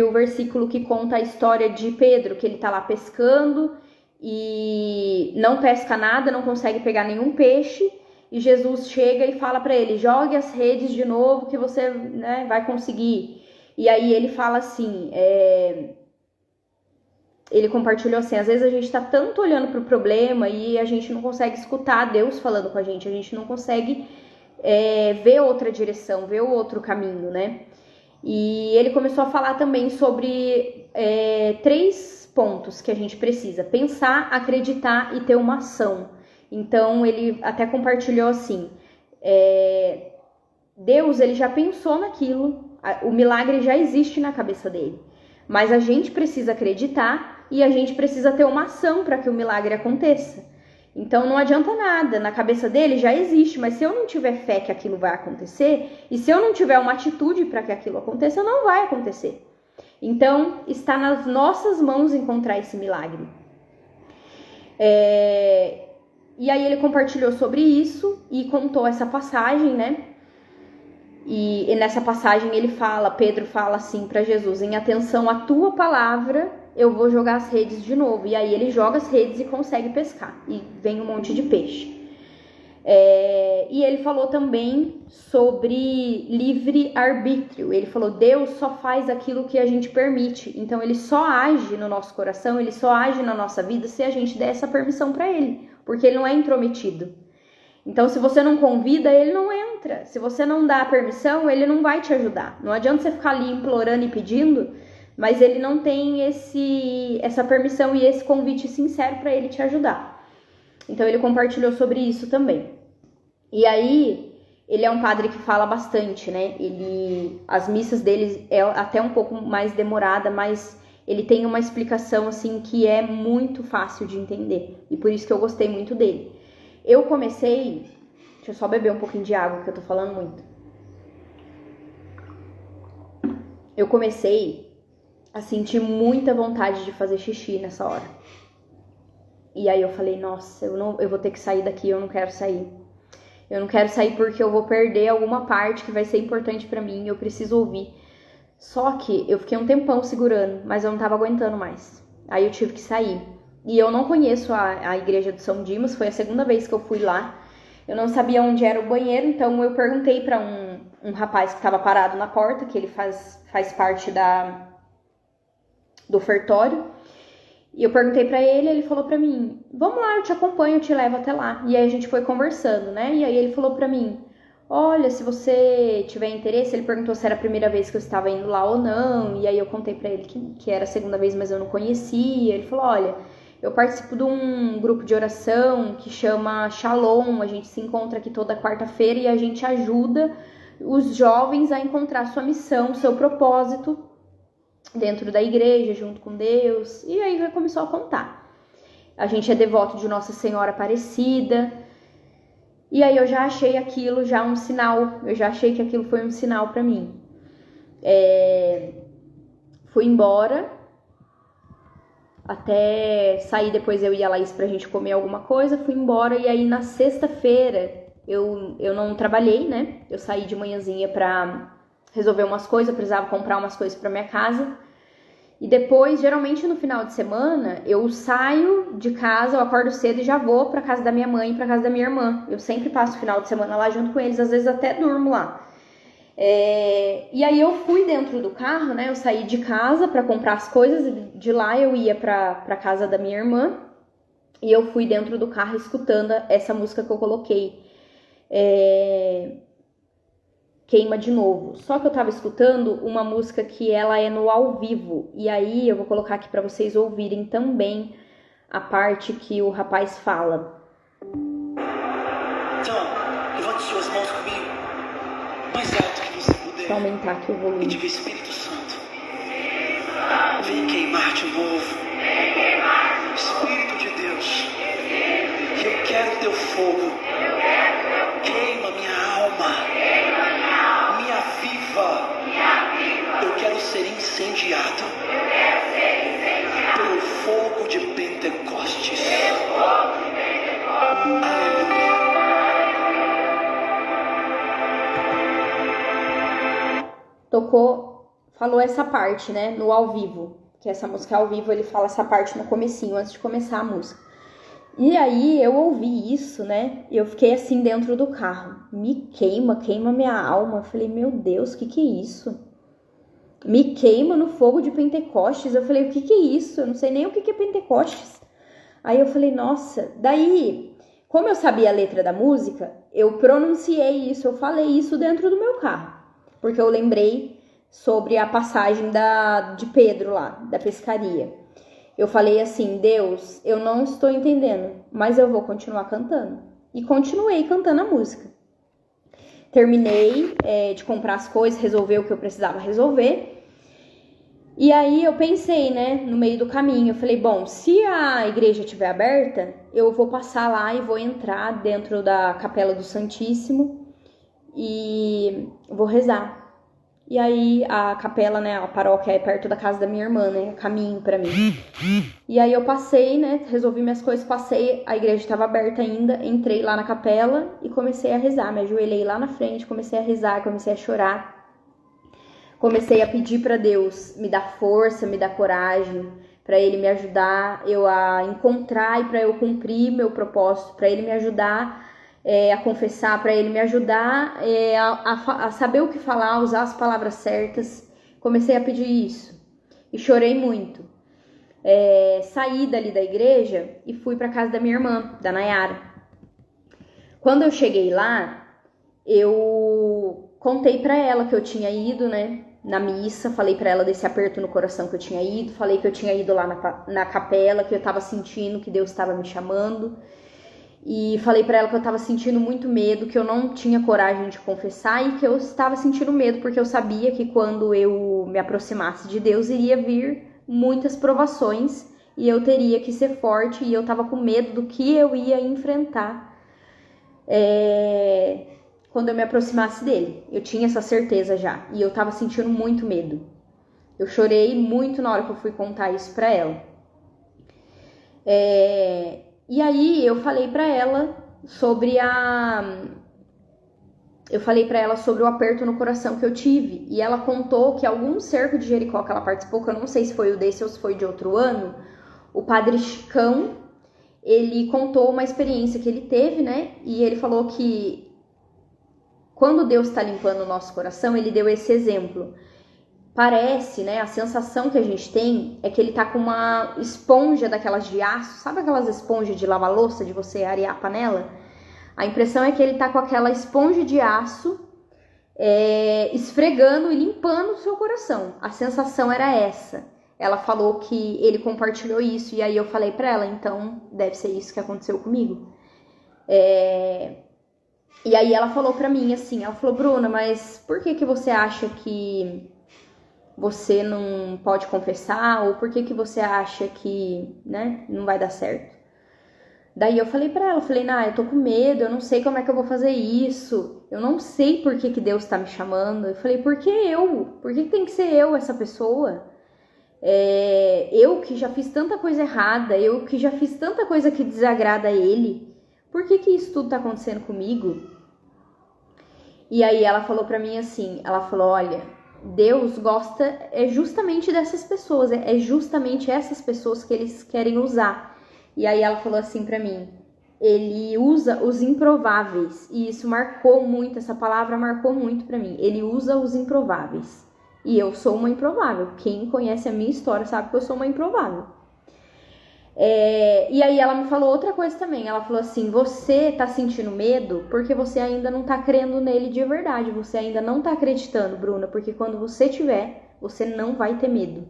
o versículo que conta a história de Pedro, que ele tá lá pescando e não pesca nada, não consegue pegar nenhum peixe. E Jesus chega e fala para ele, jogue as redes de novo que você, né, vai conseguir. E aí ele fala assim... Ele compartilhou assim, às vezes a gente tá tanto olhando pro problema e a gente não consegue escutar Deus falando com a gente não consegue ver outra direção, ver o outro caminho, né? E ele começou a falar também sobre 3 pontos que a gente precisa: pensar, acreditar e ter uma ação. Então ele até compartilhou assim, Deus, ele já pensou naquilo, o milagre já existe na cabeça dele. Mas a gente precisa acreditar e a gente precisa ter uma ação para que o milagre aconteça. Então não adianta nada, na cabeça dele já existe, mas se eu não tiver fé que aquilo vai acontecer, e se eu não tiver uma atitude para que aquilo aconteça, não vai acontecer. Então está nas nossas mãos encontrar esse milagre. E aí ele compartilhou sobre isso e contou essa passagem, né? E nessa passagem Pedro fala assim para Jesus: em atenção à tua palavra, eu vou jogar as redes de novo. E aí ele joga as redes e consegue pescar. E vem um monte de peixe. E ele falou também sobre livre-arbítrio. Ele falou: Deus só faz aquilo que a gente permite. Então ele só age no nosso coração, ele só age na nossa vida se a gente der essa permissão para ele. Porque ele não é intrometido. Então, se você não convida, ele não entra. Se você não dá a permissão, ele não vai te ajudar. Não adianta você ficar ali implorando e pedindo, mas ele não tem essa permissão e esse convite sincero para ele te ajudar. Então, ele compartilhou sobre isso também. E aí, ele é um padre que fala bastante, né? As missas dele é até um pouco mais demorada, mas ele tem uma explicação, assim, que é muito fácil de entender. E por isso que eu gostei muito dele. Eu comecei... Deixa eu só beber um pouquinho de água, que eu tô falando muito. Eu comecei a sentir muita vontade de fazer xixi nessa hora. E aí eu falei: nossa, eu vou ter que sair daqui, eu não quero sair. Eu não quero sair porque eu vou perder alguma parte que vai ser importante pra mim, eu preciso ouvir. Só que eu fiquei um tempão segurando, mas eu não tava aguentando mais. Aí eu tive que sair. E eu não conheço a igreja do São Dimas, foi a segunda vez que eu fui lá. Eu não sabia onde era o banheiro, então eu perguntei para um rapaz que estava parado na porta, que ele faz parte do ofertório. E eu perguntei para ele falou para mim: vamos lá, eu te acompanho, eu te levo até lá. E aí a gente foi conversando, né? E aí ele falou para mim: olha, se você tiver interesse, ele perguntou se era a primeira vez que eu estava indo lá ou não. E aí eu contei para ele que era a segunda vez, mas eu não conhecia. Ele falou: olha, eu participo de um grupo de oração que chama Shalom. A gente se encontra aqui toda quarta-feira e a gente ajuda os jovens a encontrar sua missão, seu propósito dentro da igreja, junto com Deus. E aí ele começou a contar. A gente é devoto de Nossa Senhora Aparecida. E aí eu já achei aquilo já um sinal. Eu já achei que aquilo foi um sinal para mim. Fui embora. Até sair, depois eu e a Laís pra gente comer alguma coisa, fui embora. E aí na sexta-feira eu não trabalhei, né? Eu saí de manhãzinha pra resolver umas coisas, eu precisava comprar umas coisas pra minha casa. E depois, geralmente no final de semana, eu saio de casa, eu acordo cedo e já vou pra casa da minha mãe e pra casa da minha irmã. Eu sempre passo o final de semana lá junto com eles, às vezes até durmo lá. E aí eu fui dentro do carro, né? Eu saí de casa para comprar as coisas, de lá eu ia pra casa da minha irmã e eu fui dentro do carro escutando essa música que eu coloquei, Queima de Novo. Só que eu tava escutando uma música que ela é no ao vivo, e aí eu vou colocar aqui para vocês ouvirem também a parte que o rapaz fala. Então, levante suas mãos comigo, mais alto que você puder. Deixa eu aumentar aqui o E volume. diga: Espírito Santo, vem queimar de novo. Espírito de Deus, eu quero teu fogo. Queima minha alma. Me aviva. Eu quero ser incendiado pelo fogo de Pentecostes. Aleluia. Falou essa parte, né, no ao vivo, que essa música ao vivo, ele fala essa parte no comecinho, antes de começar a música. E aí eu ouvi isso, né, e eu fiquei assim dentro do carro: me queima minha alma. Eu falei: meu Deus, que é isso? Me queima no fogo de Pentecostes. Eu falei: o que é isso? Eu não sei nem o que é Pentecostes. Aí eu falei: nossa. Daí, como eu sabia a letra da música, eu pronunciei isso, eu falei isso dentro do meu carro, porque eu lembrei sobre a passagem de Pedro lá, da pescaria. Eu falei assim: Deus, eu não estou entendendo, mas eu vou continuar cantando. E continuei cantando a música. terminei de comprar as coisas, resolver o que eu precisava resolver. E aí eu pensei, né, no meio do caminho, eu falei, bom, se a igreja estiver aberta, eu vou passar lá e vou entrar dentro da Capela do Santíssimo e vou rezar. E aí a capela, né, a paróquia é perto da casa da minha irmã, né, é caminho pra mim. E aí eu passei, né, resolvi minhas coisas, passei, a igreja estava aberta ainda, entrei lá na capela e comecei a rezar, me ajoelhei lá na frente, comecei a rezar, comecei a chorar. Comecei a pedir pra Deus me dar força, me dar coragem, pra Ele me ajudar eu a encontrar e pra eu cumprir meu propósito, pra Ele me ajudar a confessar, para Ele me ajudar a saber o que falar, usar as palavras certas. Comecei a pedir isso e chorei muito. Saí dali da igreja e fui para casa da minha irmã, da Nayara. Quando eu cheguei lá, eu contei para ela que eu tinha ido, né, na missa, falei para ela desse aperto no coração que eu tinha ido, falei que eu tinha ido lá na capela, que eu estava sentindo que Deus estava me chamando. E falei pra ela que eu tava sentindo muito medo, que eu não tinha coragem de confessar e que eu estava sentindo medo porque eu sabia que quando eu me aproximasse de Deus iria vir muitas provações e eu teria que ser forte e eu tava com medo do que eu ia enfrentar quando eu me aproximasse dele. Eu tinha essa certeza já e eu tava sentindo muito medo. Eu chorei muito na hora que eu fui contar isso pra ela. E aí eu falei pra ela sobre o aperto no coração que eu tive. E ela contou que algum cerco de Jericó que ela participou, que eu não sei se foi o desse ou se foi de outro ano, o padre Chicão, ele contou uma experiência que ele teve, né? E ele falou que quando Deus está limpando o nosso coração, ele deu esse exemplo. Parece, né, a sensação que a gente tem é que ele tá com uma esponja daquelas de aço, sabe aquelas esponjas de lavar louça, de você arear a panela? A impressão é que ele tá com aquela esponja de aço esfregando e limpando o seu coração. A sensação era essa. Ela falou que ele compartilhou isso e aí eu falei pra ela, então deve ser isso que aconteceu comigo. E aí ela falou pra mim assim, ela falou, Bruna, mas por que você acha que você não pode confessar, ou por que você acha que, né, não vai dar certo? Daí eu falei pra ela, falei, eu tô com medo, eu não sei como é que eu vou fazer isso, eu não sei por que Deus tá me chamando. Eu falei, por que eu? Por que tem que ser eu essa pessoa? Eu que já fiz tanta coisa errada, eu que já fiz tanta coisa que desagrada a Ele, por que isso tudo tá acontecendo comigo? E aí ela falou pra mim assim, ela falou, olha, Deus gosta justamente dessas pessoas, é justamente essas pessoas que eles querem usar. E aí ela falou assim pra mim, ele usa os improváveis, e isso marcou muito, essa palavra marcou muito pra mim, ele usa os improváveis, e eu sou uma improvável, quem conhece a minha história sabe que eu sou uma improvável. E aí ela me falou outra coisa também, ela falou assim, você tá sentindo medo porque você ainda não tá crendo nele de verdade, você ainda não tá acreditando, Bruna, porque quando você tiver, você não vai ter medo.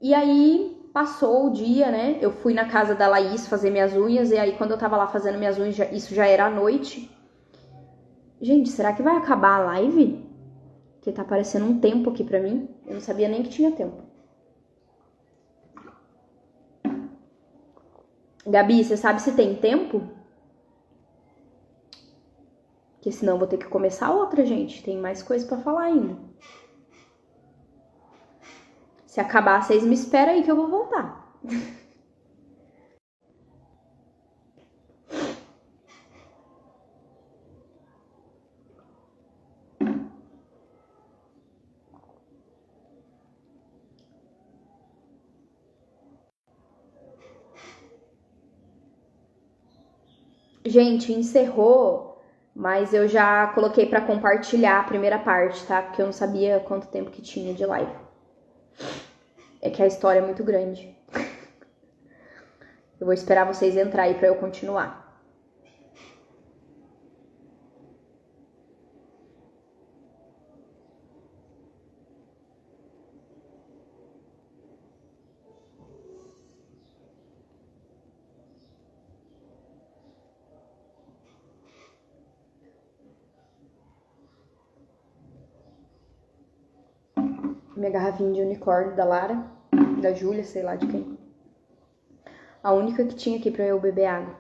E aí passou o dia, né, eu fui na casa da Laís fazer minhas unhas, e aí quando eu tava lá fazendo minhas unhas, isso já era à noite. Gente, será que vai acabar a live? Porque tá aparecendo um tempo aqui pra mim, eu não sabia nem que tinha tempo. Gabi, você sabe se tem tempo? Porque senão eu vou ter que começar outra, gente. Tem mais coisa pra falar ainda. Se acabar, vocês me esperam aí que eu vou voltar. Gente, encerrou, mas eu já coloquei pra compartilhar a primeira parte, tá? Porque eu não sabia quanto tempo que tinha de live. É que a história é muito grande. Eu vou esperar vocês entrarem aí pra eu continuar. minha garrafinha de unicórnio da Lara, da Júlia, sei lá de quem. A única que tinha aqui pra eu beber água.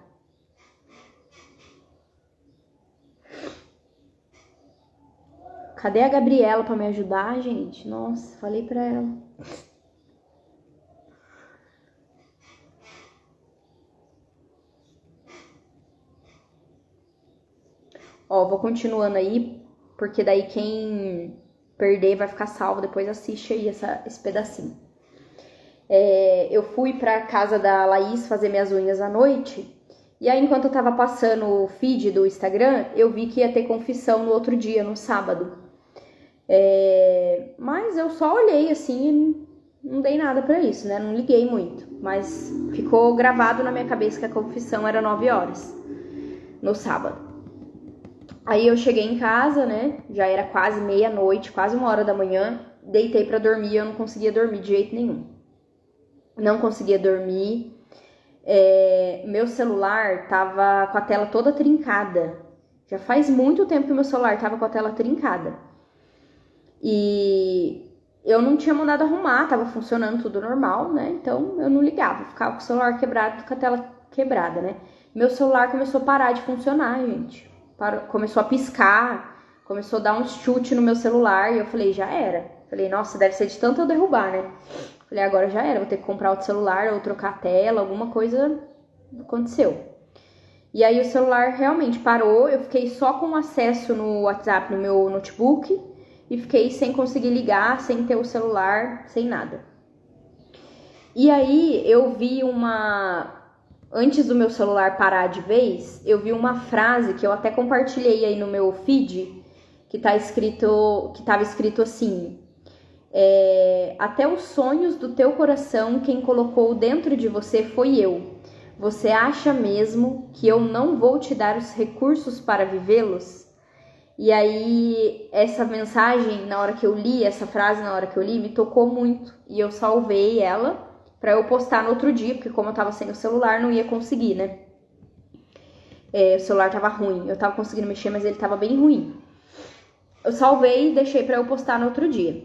Cadê a Gabriela pra me ajudar, gente? Nossa, falei pra ela. Ó, vou continuando aí, porque daí quem perder vai ficar salvo, depois assiste aí esse pedacinho. Eu fui pra casa da Laís fazer minhas unhas à noite, e aí enquanto eu tava passando o feed do Instagram, eu vi que ia ter confissão no outro dia, no sábado. Mas eu só olhei assim e não dei nada pra isso, né? Não liguei muito, mas ficou gravado na minha cabeça que a confissão era 9 horas, no sábado. Aí eu cheguei em casa, né? Já era quase meia-noite, quase 1h da manhã. Deitei pra dormir, eu não conseguia dormir de jeito nenhum. Não conseguia dormir. Meu celular tava com a tela toda trincada. Já faz muito tempo que meu celular tava com a tela trincada. E eu não tinha mandado arrumar, tava funcionando tudo normal, né? Então eu não ligava, ficava com o celular quebrado, com a tela quebrada, né? Meu celular começou a parar de funcionar, gente. Começou a piscar, começou a dar um chute no meu celular e eu falei, já era. Falei, nossa, deve ser de tanto eu derrubar, né? Falei, agora já era, vou ter que comprar outro celular ou trocar a tela, alguma coisa aconteceu. E aí o celular realmente parou, eu fiquei só com acesso no WhatsApp no meu notebook e fiquei sem conseguir ligar, sem ter o celular, sem nada. E aí eu vi antes do meu celular parar de vez, eu vi uma frase que eu até compartilhei aí no meu feed, que tava escrito assim: até os sonhos do teu coração, quem colocou dentro de você foi eu. Você acha mesmo que eu não vou te dar os recursos para vivê-los? E aí, essa mensagem, essa frase na hora que eu li, me tocou muito. E eu salvei ela pra eu postar no outro dia, porque como eu tava sem o celular, não ia conseguir, né? O celular tava ruim. Eu tava conseguindo mexer, mas ele tava bem ruim. Eu salvei e deixei pra eu postar no outro dia.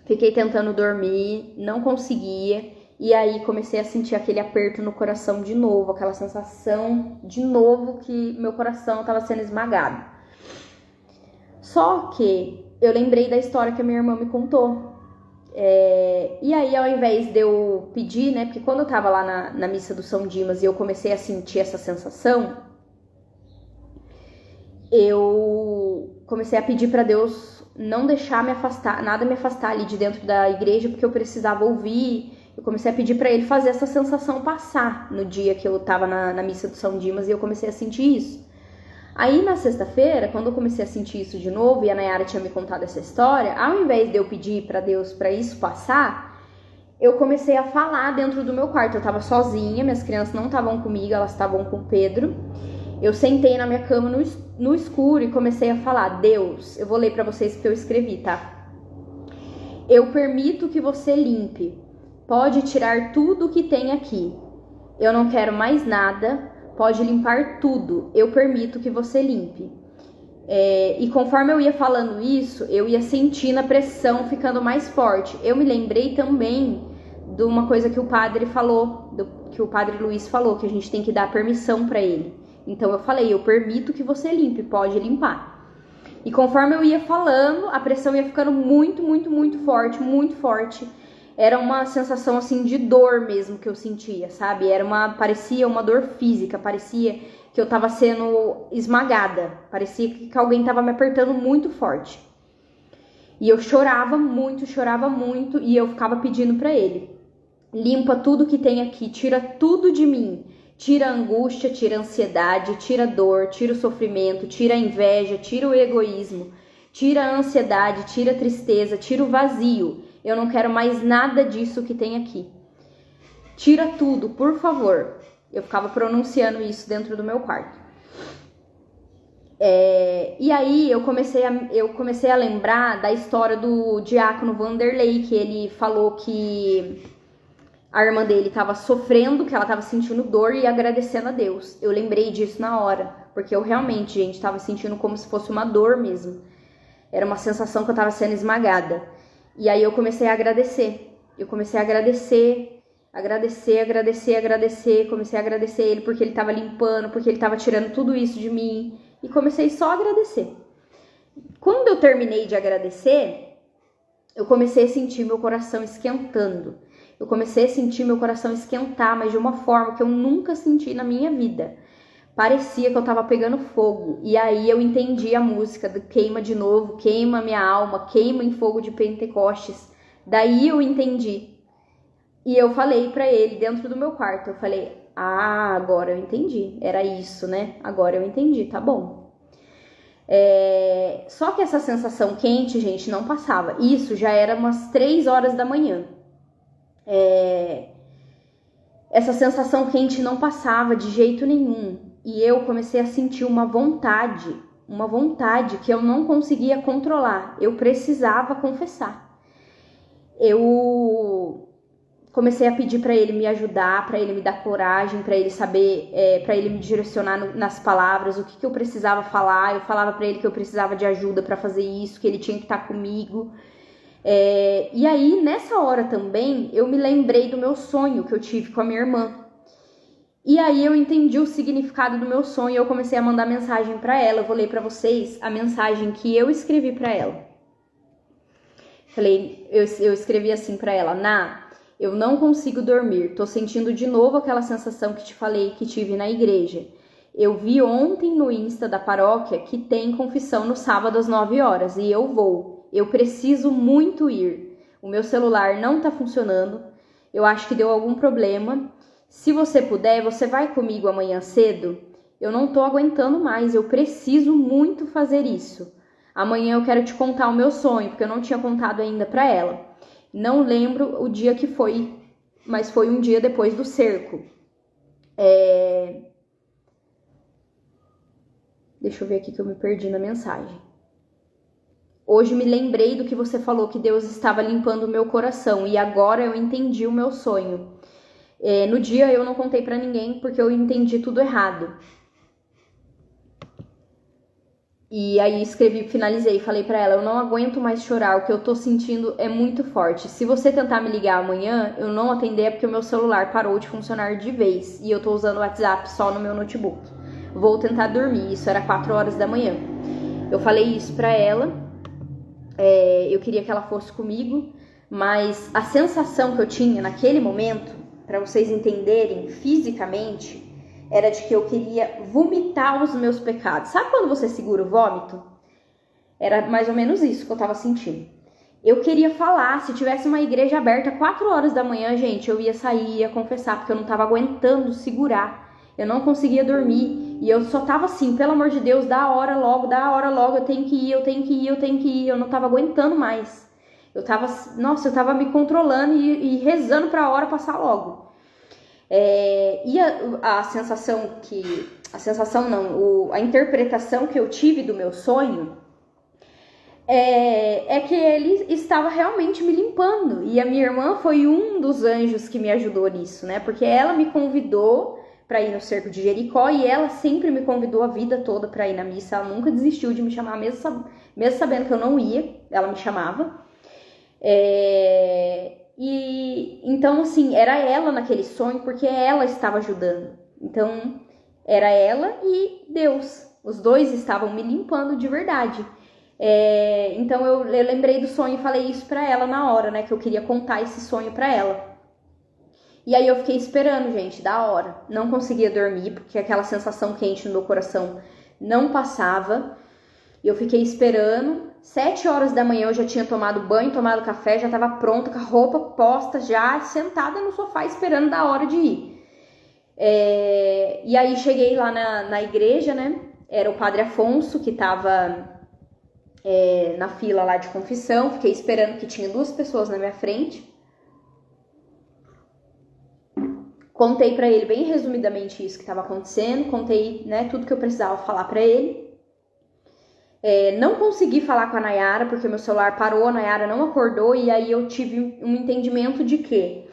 Fiquei tentando dormir, não conseguia. E aí comecei a sentir aquele aperto no coração de novo, aquela sensação de novo que meu coração tava sendo esmagado. Só que eu lembrei da história que a minha irmã me contou. E aí, ao invés de eu pedir, né? Porque quando eu tava lá na missa do São Dimas e eu comecei a sentir essa sensação, eu comecei a pedir pra Deus não deixar nada me afastar ali de dentro da igreja, porque eu precisava ouvir. Eu comecei a pedir pra ele fazer essa sensação passar no dia que eu tava na missa do São Dimas e eu comecei a sentir isso. Aí na sexta-feira, quando eu comecei a sentir isso de novo e a Nayara tinha me contado essa história, ao invés de eu pedir pra Deus pra isso passar, eu comecei a falar dentro do meu quarto. Eu tava sozinha, minhas crianças não estavam comigo, elas estavam com o Pedro. Eu sentei na minha cama no escuro e comecei a falar: Deus, eu vou ler pra vocês que eu escrevi, tá? Eu permito que você limpe. Pode tirar tudo que tem aqui. Eu não quero mais nada. Pode limpar tudo, eu permito que você limpe. E conforme eu ia falando isso, eu ia sentindo a pressão ficando mais forte. Eu me lembrei também de uma coisa que o padre falou, que o padre Luiz falou, que a gente tem que dar permissão para ele. Então eu falei, eu permito que você limpe, pode limpar. E conforme eu ia falando, a pressão ia ficando muito, muito, muito forte, muito forte. Era uma sensação assim de dor mesmo que eu sentia, sabe? Parecia uma dor física, parecia que eu tava sendo esmagada, parecia que alguém tava me apertando muito forte. E eu chorava muito e eu ficava pedindo pra ele: limpa tudo que tem aqui, tira tudo de mim. Tira a angústia, tira a ansiedade, tira a dor, tira o sofrimento, tira a inveja, tira o egoísmo, tira a ansiedade, tira a tristeza, tira o vazio. Eu não quero mais nada disso que tem aqui. Tira tudo, por favor. Eu ficava pronunciando isso dentro do meu quarto. E aí eu comecei a lembrar da história do diácono Vanderlei, que ele falou que a irmã dele estava sofrendo, que ela estava sentindo dor e agradecendo a Deus. Eu lembrei disso na hora, porque eu realmente, gente, estava sentindo como se fosse uma dor mesmo. Era uma sensação que eu estava sendo esmagada. E aí eu comecei a agradecer. Eu comecei a agradecer. Comecei a agradecer ele porque ele tava limpando, porque ele tava tirando tudo isso de mim. E comecei só a agradecer. Quando eu terminei de agradecer, eu comecei a sentir meu coração esquentando. Eu comecei a sentir meu coração esquentar, mas de uma forma que eu nunca senti na minha vida. Parecia que eu tava pegando fogo. E aí eu entendi a música do Queima de Novo, Queima Minha Alma, Queima em Fogo de Pentecostes. Daí eu entendi. E eu falei pra ele dentro do meu quarto. Eu falei, agora eu entendi. Era isso, né? Agora eu entendi, tá bom. Só que essa sensação quente, gente, não passava. Isso já era umas 3 horas da manhã. Essa sensação quente não passava de jeito nenhum. E eu comecei a sentir uma vontade que eu não conseguia controlar. Eu precisava confessar. Eu comecei a pedir para ele me ajudar, para ele me dar coragem, para ele saber, para ele me direcionar nas palavras, o que eu precisava falar. Eu falava para ele que eu precisava de ajuda para fazer isso, que ele tinha que estar comigo. E aí, nessa hora também, eu me lembrei do meu sonho que eu tive com a minha irmã. E aí eu entendi o significado do meu sonho e eu comecei a mandar mensagem para ela. Eu vou ler para vocês a mensagem que eu escrevi para ela. Eu escrevi assim para ela: Ná, eu não consigo dormir. Tô sentindo de novo aquela sensação que te falei que tive na igreja. Eu vi ontem no Insta da paróquia que tem confissão no sábado às 9 horas e eu vou. Eu preciso muito ir. O meu celular não tá funcionando. Eu acho que deu algum problema. Se você puder, você vai comigo amanhã cedo? Eu não tô aguentando mais, eu preciso muito fazer isso. Amanhã eu quero te contar o meu sonho, porque eu não tinha contado ainda pra ela. Não lembro o dia que foi, mas foi um dia depois do cerco. Deixa eu ver aqui que eu me perdi na mensagem. Hoje me lembrei do que você falou, que Deus estava limpando o meu coração, e agora eu entendi o meu sonho. No dia eu não contei pra ninguém porque eu entendi tudo errado. E aí finalizei, falei pra ela: eu não aguento mais chorar, o que eu tô sentindo é muito forte. Se você tentar me ligar amanhã, eu não atender é porque o meu celular parou de funcionar de vez e eu tô usando o WhatsApp só no meu notebook. Vou tentar dormir, isso era 4 horas da manhã. Eu falei isso pra ela, eu queria que ela fosse comigo, mas a sensação que eu tinha naquele momento, para vocês entenderem fisicamente, era de que eu queria vomitar os meus pecados. Sabe quando você segura o vômito? Era mais ou menos isso que eu tava sentindo. Eu queria falar, se tivesse uma igreja aberta 4 horas da manhã, gente, eu ia sair, ia confessar, porque eu não tava aguentando segurar. Eu não conseguia dormir. E eu só tava assim, pelo amor de Deus, dá a hora logo, eu tenho que ir. Eu não tava aguentando mais. Eu tava me controlando e rezando pra hora passar logo. E a interpretação que eu tive do meu sonho é que ele estava realmente me limpando. E a minha irmã foi um dos anjos que me ajudou nisso, né? Porque ela me convidou para ir no cerco de Jericó e ela sempre me convidou a vida toda para ir na missa. Ela nunca desistiu de me chamar, mesmo sabendo que eu não ia, ela me chamava. E então, assim, era ela naquele sonho, porque ela estava ajudando. Então, era ela e Deus. Os dois estavam me limpando de verdade. Então, eu lembrei do sonho e falei isso pra ela na hora, né? Que eu queria contar esse sonho pra ela. E aí eu fiquei esperando, gente, da hora. Não conseguia dormir, porque aquela sensação quente no meu coração não passava. Eu fiquei esperando. 7 horas da manhã eu já tinha tomado banho, tomado café, já estava pronta, com a roupa posta, já sentada no sofá esperando da hora de ir. E aí cheguei lá na igreja, né? Era o Padre Afonso que estava na fila lá de confissão. Fiquei esperando, que tinha 2 pessoas na minha frente. Contei pra ele bem resumidamente isso que estava acontecendo. Contei, né, tudo que eu precisava falar pra ele. Não consegui falar com a Nayara, porque meu celular parou, a Nayara não acordou, e aí eu tive um entendimento de que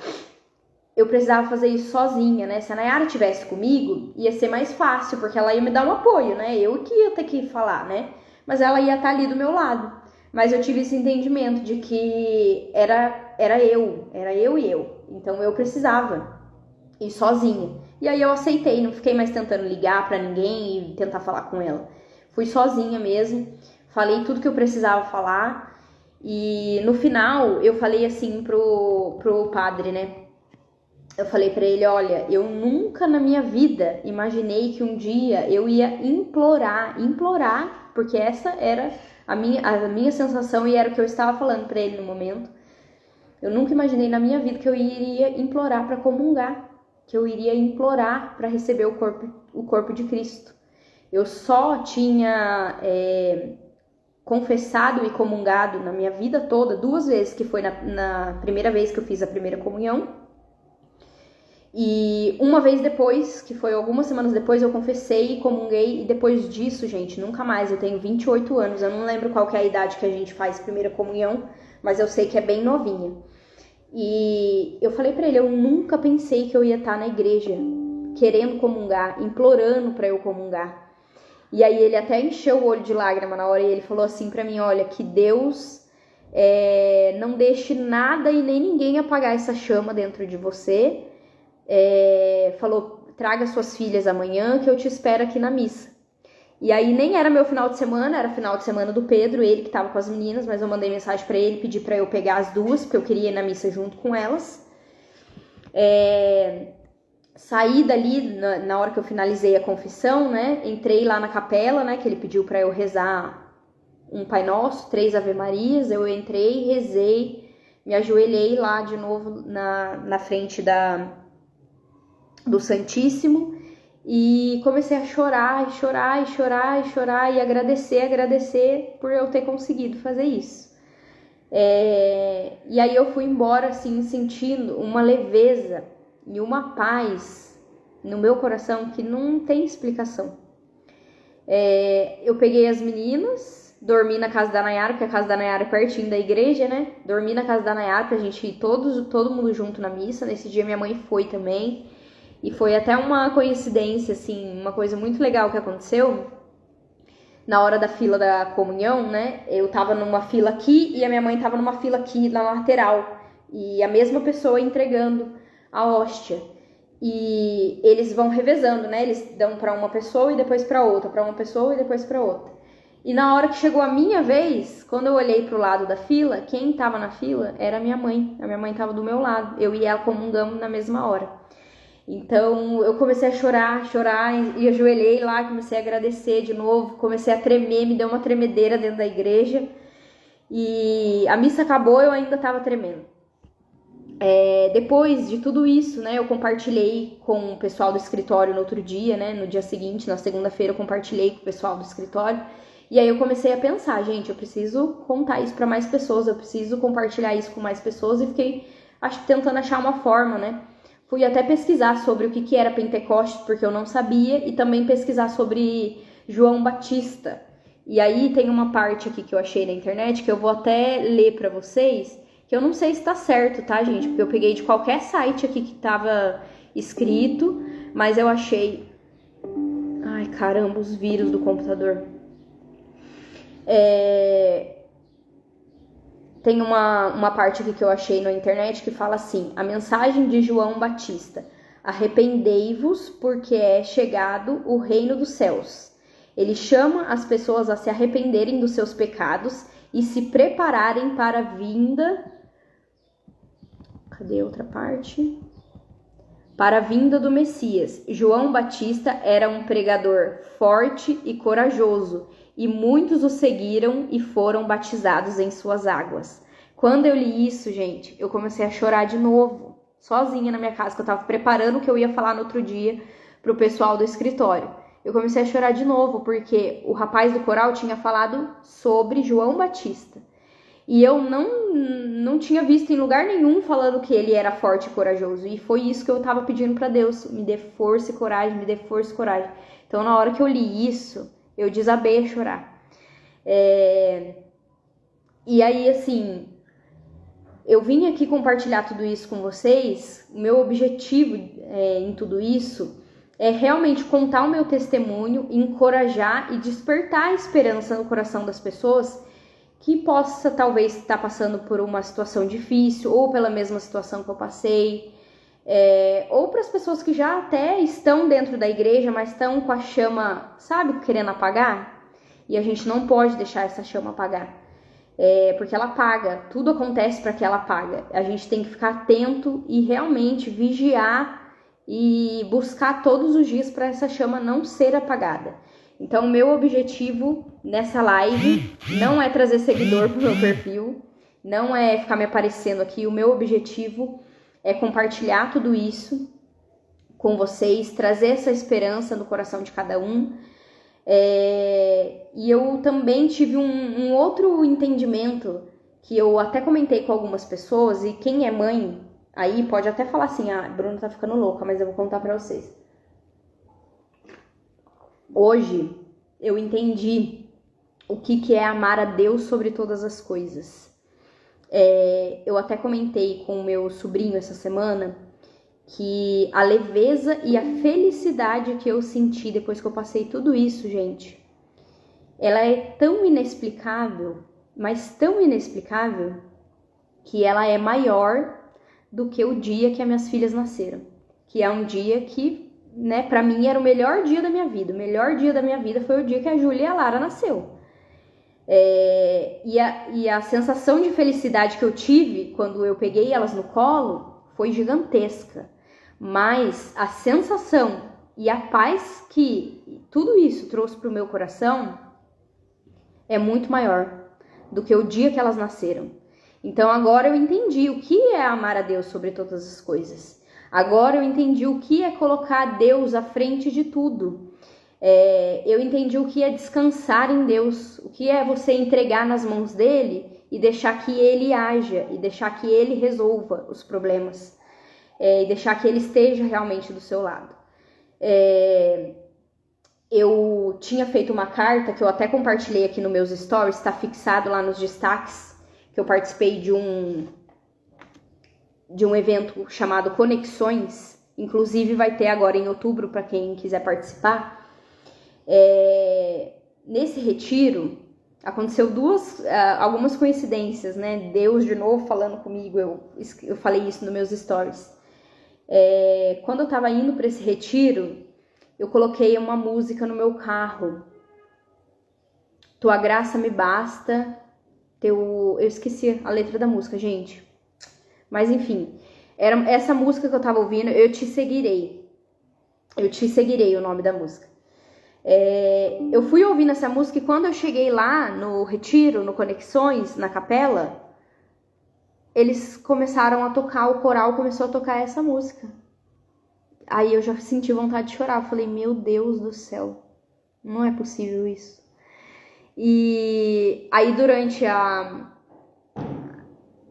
eu precisava fazer isso sozinha, né? Se a Nayara estivesse comigo, ia ser mais fácil, porque ela ia me dar um apoio, né? Eu que ia ter que falar, né? Mas ela ia estar ali do meu lado. Mas eu tive esse entendimento de que era eu e eu. Então eu precisava ir sozinha. E aí eu aceitei, não fiquei mais tentando ligar pra ninguém e tentar falar com ela. Fui sozinha mesmo, falei tudo que eu precisava falar. E no final eu falei assim pro padre, né? Eu falei pra ele, olha, eu nunca na minha vida imaginei que um dia eu ia implorar, porque essa era a minha sensação e era o que eu estava falando pra ele no momento. Eu nunca imaginei na minha vida que eu iria implorar pra comungar, que eu iria implorar pra receber o corpo de Cristo. Eu só tinha confessado e comungado na minha vida toda 2 vezes, que foi na primeira vez que eu fiz a primeira comunhão. E uma vez depois, que foi algumas semanas depois, eu confessei e comunguei. E depois disso, gente, nunca mais. Eu tenho 28 anos, eu não lembro qual que é a idade que a gente faz primeira comunhão, mas eu sei que é bem novinha. E eu falei pra ele, eu nunca pensei que eu ia estar na igreja, querendo comungar, implorando pra eu comungar. E aí ele até encheu o olho de lágrima na hora e ele falou assim pra mim, olha, que Deus não deixe nada e nem ninguém apagar essa chama dentro de você. Falou, traga suas filhas amanhã que eu te espero aqui na missa. E aí nem era meu final de semana, era final de semana do Pedro, ele que tava com as meninas, mas eu mandei mensagem pra ele, pedi pra eu pegar as 2, porque eu queria ir na missa junto com elas. Saí dali na hora que eu finalizei a confissão, né? Entrei lá na capela, né? Que ele pediu pra eu rezar um Pai Nosso, 3 Ave Marias. Eu entrei, rezei, me ajoelhei lá de novo na frente do Santíssimo e comecei a chorar e agradecer por eu ter conseguido fazer isso. E aí eu fui embora assim sentindo uma leveza e uma paz no meu coração que não tem explicação. Eu peguei as meninas, dormi na casa da Nayara, porque a casa da Nayara é pertinho da igreja, né? Dormi na casa da Nayara pra gente ir todo mundo junto na missa. Nesse dia minha mãe foi também. E foi até uma coincidência, assim, uma coisa muito legal que aconteceu. Na hora da fila da comunhão, né? Eu tava numa fila aqui e a minha mãe tava numa fila aqui na lateral. E a mesma pessoa entregando a hóstia. E eles vão revezando, né? Eles dão pra uma pessoa e depois pra outra, pra uma pessoa e depois pra outra. E na hora que chegou a minha vez, quando eu olhei pro lado da fila, quem tava na fila era a minha mãe. A minha mãe tava do meu lado. Eu e ela comungamos na mesma hora. Então eu comecei a chorar e ajoelhei lá, comecei a agradecer de novo, comecei a tremer, me deu uma tremedeira dentro da igreja e a missa acabou, eu ainda estava tremendo. Depois de tudo isso, né, eu compartilhei com o pessoal do escritório no outro dia, né, no dia seguinte, na segunda-feira eu compartilhei com o pessoal do escritório e aí eu comecei a pensar, gente, eu preciso contar isso para mais pessoas, eu preciso compartilhar isso com mais pessoas e fiquei tentando achar uma forma, né. Fui até pesquisar sobre o que era Pentecostes, porque eu não sabia, e também pesquisar sobre João Batista. E aí tem uma parte aqui que eu achei na internet, que eu vou até ler pra vocês, que eu não sei se tá certo, tá, gente? Porque eu peguei de qualquer site aqui que tava escrito, mas eu achei... Ai, caramba, os vírus do computador. Tem uma parte aqui que eu achei na internet que fala assim, a mensagem de João Batista, arrependei-vos porque é chegado o reino dos céus. Ele chama as pessoas a se arrependerem dos seus pecados e se prepararem para a vinda... Cadê a outra parte? Para a vinda do Messias. João Batista era um pregador forte e corajoso, e muitos o seguiram e foram batizados em suas águas. Quando eu li isso, gente, eu comecei a chorar de novo, sozinha na minha casa, que eu tava preparando o que eu ia falar no outro dia pro pessoal do escritório. Eu comecei a chorar de novo, porque o rapaz do coral tinha falado sobre João Batista. E eu não tinha visto em lugar nenhum falando que ele era forte e corajoso. E foi isso que eu tava pedindo pra Deus, me dê força e coragem, me dê força e coragem. Então, na hora que eu li isso, eu desabei a chorar. E aí, assim, eu vim aqui compartilhar tudo isso com vocês. O meu objetivo em tudo isso é realmente contar o meu testemunho, encorajar e despertar a esperança no coração das pessoas que possa talvez estar passando por uma situação difícil ou pela mesma situação que eu passei, ou para as pessoas que já até estão dentro da igreja, mas estão com a chama, sabe, querendo apagar, e a gente não pode deixar essa chama apagar, porque ela apaga, tudo acontece para que ela apague. A gente tem que ficar atento e realmente vigiar e buscar todos os dias para essa chama não ser apagada. Então, o meu objetivo nessa live não é trazer seguidor pro meu perfil, não é ficar me aparecendo aqui. O meu objetivo é compartilhar tudo isso com vocês, trazer essa esperança no coração de cada um. E eu também tive um outro entendimento que eu até comentei com algumas pessoas, e quem é mãe aí pode até falar assim, Bruna tá ficando louca, mas eu vou contar pra vocês. Hoje eu entendi o que é amar a Deus sobre todas as coisas. Eu até comentei com o meu sobrinho essa semana que a leveza e a felicidade que eu senti depois que eu passei tudo isso, gente, ela é tão inexplicável, mas tão inexplicável, que ela é maior do que o dia que as minhas filhas nasceram. Que é um dia que, né, pra mim era o melhor dia da minha vida. O melhor dia da minha vida foi o dia que a Júlia e a Lara nasceu. E a sensação de felicidade que eu tive quando eu peguei elas no colo foi gigantesca. Mas a sensação e a paz que tudo isso trouxe pro meu coração é muito maior do que o dia que elas nasceram. Então agora eu entendi o que é amar a Deus sobre todas as coisas. Agora eu entendi o que é colocar Deus à frente de tudo. Eu entendi o que é descansar em Deus, o que é você entregar nas mãos dele e deixar que ele haja, e deixar que ele resolva os problemas, e deixar que ele esteja realmente do seu lado. Eu tinha feito uma carta que eu até compartilhei aqui nos meus stories, está fixado lá nos destaques, que eu participei de um evento chamado Conexões, inclusive vai ter agora em outubro para quem quiser participar. Nesse retiro aconteceu algumas coincidências, né? Deus de novo falando comigo, eu falei isso nos meus stories. Quando eu estava indo para esse retiro, eu coloquei uma música no meu carro. Tua graça me basta. Eu esqueci a letra da música, gente. Mas enfim, era essa música que eu tava ouvindo, Eu Te Seguirei. Eu Te Seguirei, o nome da música. Eu fui ouvindo essa música e quando eu cheguei lá no retiro, no Conexões, na capela, eles começaram a tocar, o coral começou a tocar essa música. Aí eu já senti vontade de chorar. Eu falei, meu Deus do céu, não é possível isso. E aí durante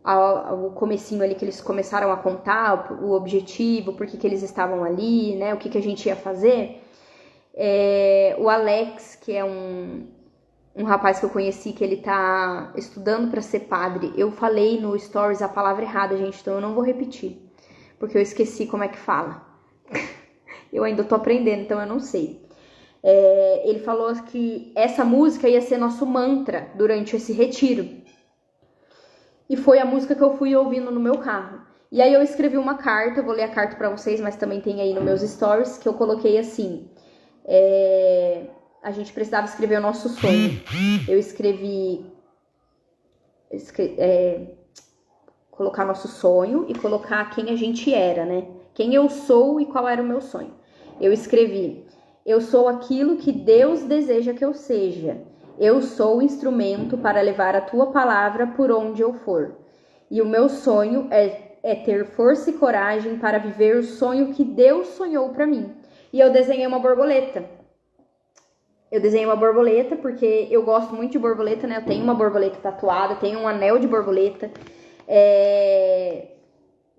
o comecinho ali que eles começaram a contar o objetivo, por que eles estavam ali, né, o que a gente ia fazer, o Alex, que é um rapaz que eu conheci, que ele tá estudando para ser padre, eu falei no stories a palavra errada, gente, então eu não vou repetir, porque eu esqueci como é que fala. Eu ainda tô aprendendo, então eu não sei. Ele falou que essa música ia ser nosso mantra durante esse retiro. E foi a música que eu fui ouvindo no meu carro. E aí eu escrevi uma carta, eu vou ler a carta pra vocês, mas também tem aí nos meus stories, que eu coloquei assim. A gente precisava escrever o nosso sonho. Eu escrevi colocar nosso sonho e colocar quem a gente era, né? Quem eu sou e qual era o meu sonho. Eu escrevi: eu sou aquilo que Deus deseja que eu seja. Eu sou o instrumento para levar a tua palavra por onde eu for. E o meu sonho é ter força e coragem para viver o sonho que Deus sonhou para mim. E eu desenhei uma borboleta. Eu desenhei uma borboleta porque eu gosto muito de borboleta, né? Eu tenho uma borboleta tatuada, tenho um anel de borboleta.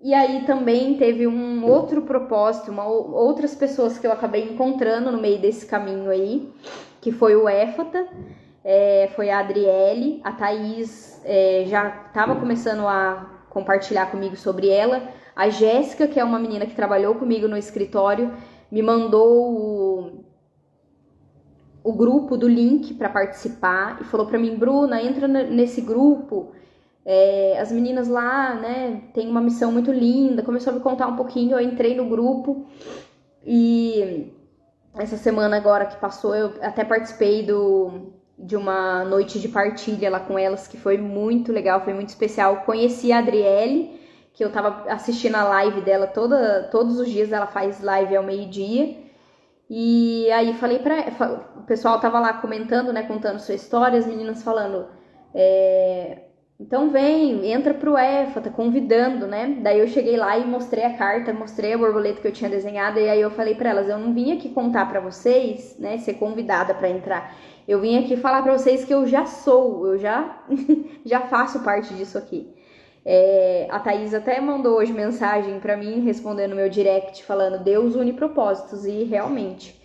E aí também teve um outro propósito, outras pessoas que eu acabei encontrando no meio desse caminho aí, que foi o Éfata, foi a Adriele, a Thaís já estava começando a compartilhar comigo sobre ela, a Jéssica, que é uma menina que trabalhou comigo no escritório, me mandou o grupo do link para participar e falou para mim, Bruna, entra nesse grupo, as meninas lá, né, tem uma missão muito linda, começou a me contar um pouquinho, eu entrei no grupo e essa semana agora que passou, eu até participei de uma noite de partilha lá com elas, que foi muito legal, foi muito especial, conheci a Adriele, que eu tava assistindo a live dela todos os dias, ela faz live ao meio-dia. E aí falei o pessoal tava lá comentando, né, contando sua história, as meninas falando, então vem, entra pro Éfata, convidando, né? Daí eu cheguei lá e mostrei a carta, mostrei a borboleta que eu tinha desenhado, e aí eu falei pra elas, eu não vim aqui contar pra vocês, né, ser convidada pra entrar, eu vim aqui falar pra vocês que eu já já faço parte disso aqui. A Thaís até mandou hoje mensagem pra mim, respondendo no meu direct, falando Deus une propósitos, e realmente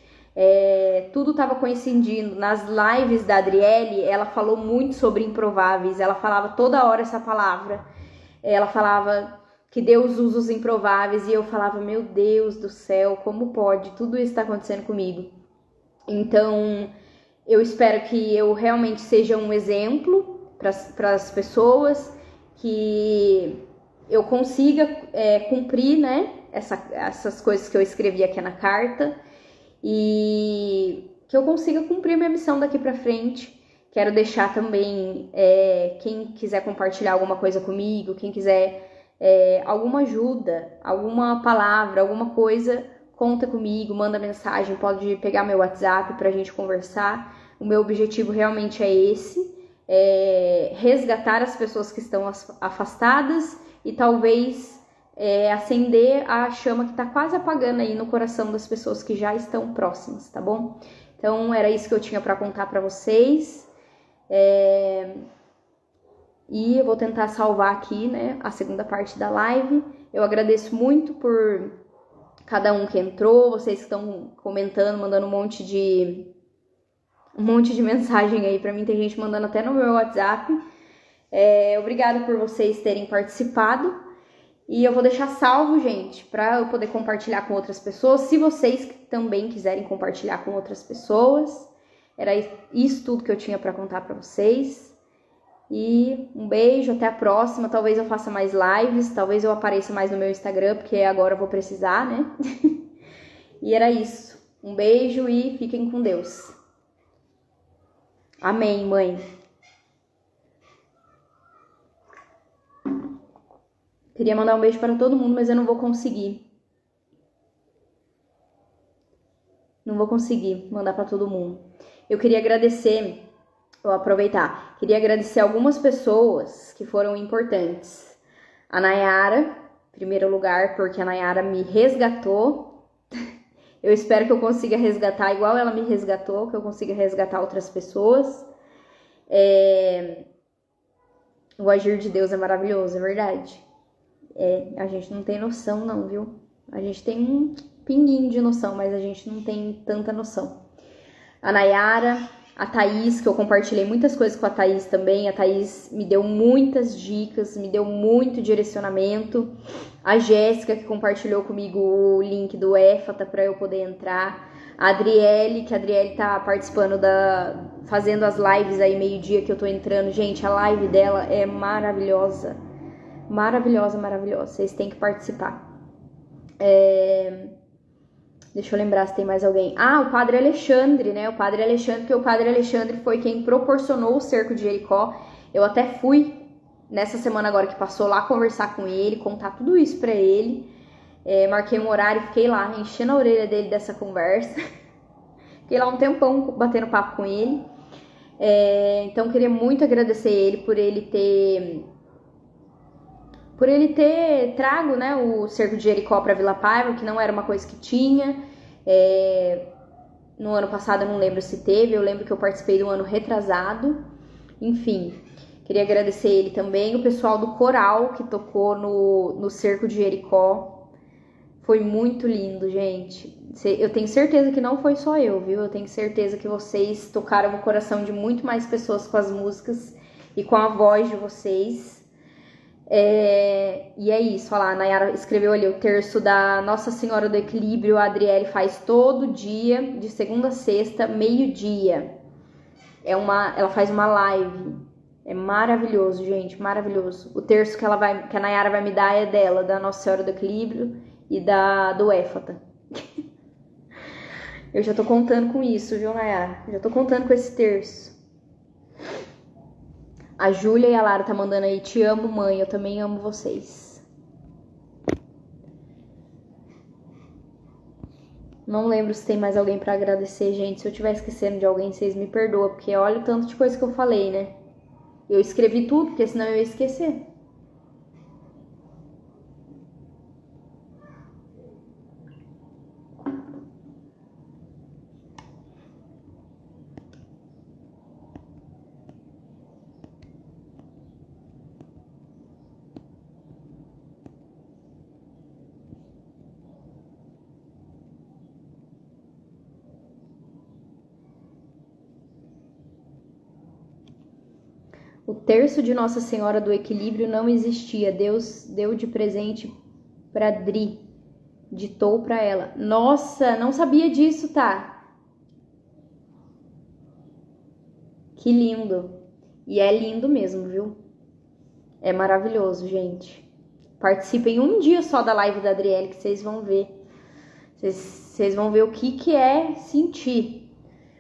tudo estava coincidindo. Nas lives da Adriele, ela falou muito sobre improváveis, ela falava toda hora essa palavra, ela falava que Deus usa os improváveis, e eu falava, meu Deus do céu, como pode? Tudo isso está acontecendo comigo. Então, eu espero que eu realmente seja um exemplo para as pessoas, que eu consiga cumprir, né, essas coisas que eu escrevi aqui na carta, e que eu consiga cumprir minha missão daqui pra frente. Quero deixar também, quem quiser compartilhar alguma coisa comigo, quem quiser alguma ajuda, alguma palavra, alguma coisa, conta comigo, manda mensagem, pode pegar meu WhatsApp pra gente conversar. O meu objetivo realmente é esse, resgatar as pessoas que estão afastadas e talvez acender a chama que está quase apagando aí no coração das pessoas que já estão próximas, tá bom? Então era isso que eu tinha para contar para vocês, e eu vou tentar salvar aqui, né, a segunda parte da live. Eu agradeço muito por cada um que entrou, vocês que estão comentando, mandando um monte de mensagem aí pra mim, tem gente mandando até no meu WhatsApp. Obrigada por vocês terem participado. E eu vou deixar salvo, gente, pra eu poder compartilhar com outras pessoas. Se vocês também quiserem compartilhar com outras pessoas. Era isso tudo que eu tinha pra contar pra vocês. E um beijo, até a próxima. Talvez eu faça mais lives, talvez eu apareça mais no meu Instagram, porque agora eu vou precisar, né? E era isso. Um beijo e fiquem com Deus. Amém, mãe. Queria mandar um beijo para todo mundo, mas eu não vou conseguir. Não vou conseguir mandar para todo mundo. Eu queria agradecer, vou aproveitar, queria agradecer algumas pessoas que foram importantes. A Nayara, em primeiro lugar, porque a Nayara me resgatou. Eu espero que eu consiga resgatar igual ela me resgatou, que eu consiga resgatar outras pessoas. O agir de Deus é maravilhoso, é verdade. A gente não tem noção não, viu? A gente tem um pinguinho de noção, mas a gente não tem tanta noção. A Nayara, a Thaís, que eu compartilhei muitas coisas com a Thaís também. A Thaís me deu muitas dicas, me deu muito direcionamento. A Jéssica, que compartilhou comigo o link do Éfata para eu poder entrar. A Adriele, que a Adriele tá participando fazendo as lives aí meio-dia que eu tô entrando. Gente, a live dela é maravilhosa. Maravilhosa, maravilhosa. Vocês têm que participar. Deixa eu lembrar se tem mais alguém. O Padre Alexandre, né? O Padre Alexandre, porque o Padre Alexandre foi quem proporcionou o cerco de Jericó. Eu até fui nessa semana agora que passou lá conversar com ele, contar tudo isso pra ele. Marquei um horário, fiquei lá enchendo a orelha dele dessa conversa. Fiquei lá um tempão batendo papo com ele. Então queria muito agradecer ele por ele ter trago, né, o cerco de Jericó para Vila Paiva, que não era uma coisa que tinha. No ano passado eu não lembro se teve, eu lembro que eu participei do ano retrasado. Enfim, queria agradecer ele também, o pessoal do coral que tocou no cerco de Jericó. Foi muito lindo, gente. Eu tenho certeza que não foi só eu, viu? Eu tenho certeza que vocês tocaram o coração de muito mais pessoas com as músicas e com a voz de vocês. E é isso, olha lá, a Nayara escreveu ali o terço da Nossa Senhora do Equilíbrio, a Adriele faz todo dia, de segunda a sexta, meio-dia. Ela faz uma live. É maravilhoso, gente, maravilhoso. O terço que a Nayara vai me dar é dela, da Nossa Senhora do Equilíbrio e do Éfata. Eu já tô contando com isso, viu, Nayara? Já tô contando com esse terço. A Júlia e a Lara tá mandando aí, te amo, mãe, eu também amo vocês. Não lembro se tem mais alguém pra agradecer, gente. Se eu estiver esquecendo de alguém, vocês me perdoam, porque olha o tanto de coisa que eu falei, né? Eu escrevi tudo, porque senão eu ia esquecer. O terço de Nossa Senhora do Equilíbrio não existia. Deus deu de presente pra Dri. Ditou pra ela. Nossa, não sabia disso, tá? Que lindo. E é lindo mesmo, viu? É maravilhoso, gente. Participem um dia só da live da Adriele que vocês vão ver. Vocês vão ver o que é sentir.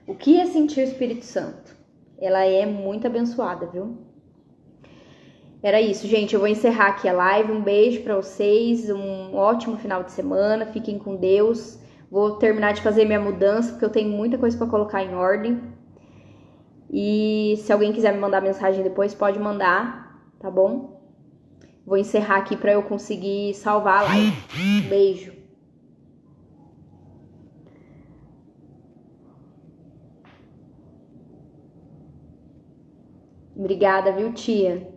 O que é sentir o Espírito Santo. Ela é muito abençoada, viu? Era isso, gente. Eu vou encerrar aqui a live. Um beijo pra vocês. Um ótimo final de semana. Fiquem com Deus. Vou terminar de fazer minha mudança, porque eu tenho muita coisa pra colocar em ordem. E se alguém quiser me mandar mensagem depois, pode mandar, tá bom? Vou encerrar aqui pra eu conseguir salvar a live. Beijo. Obrigada, viu, tia?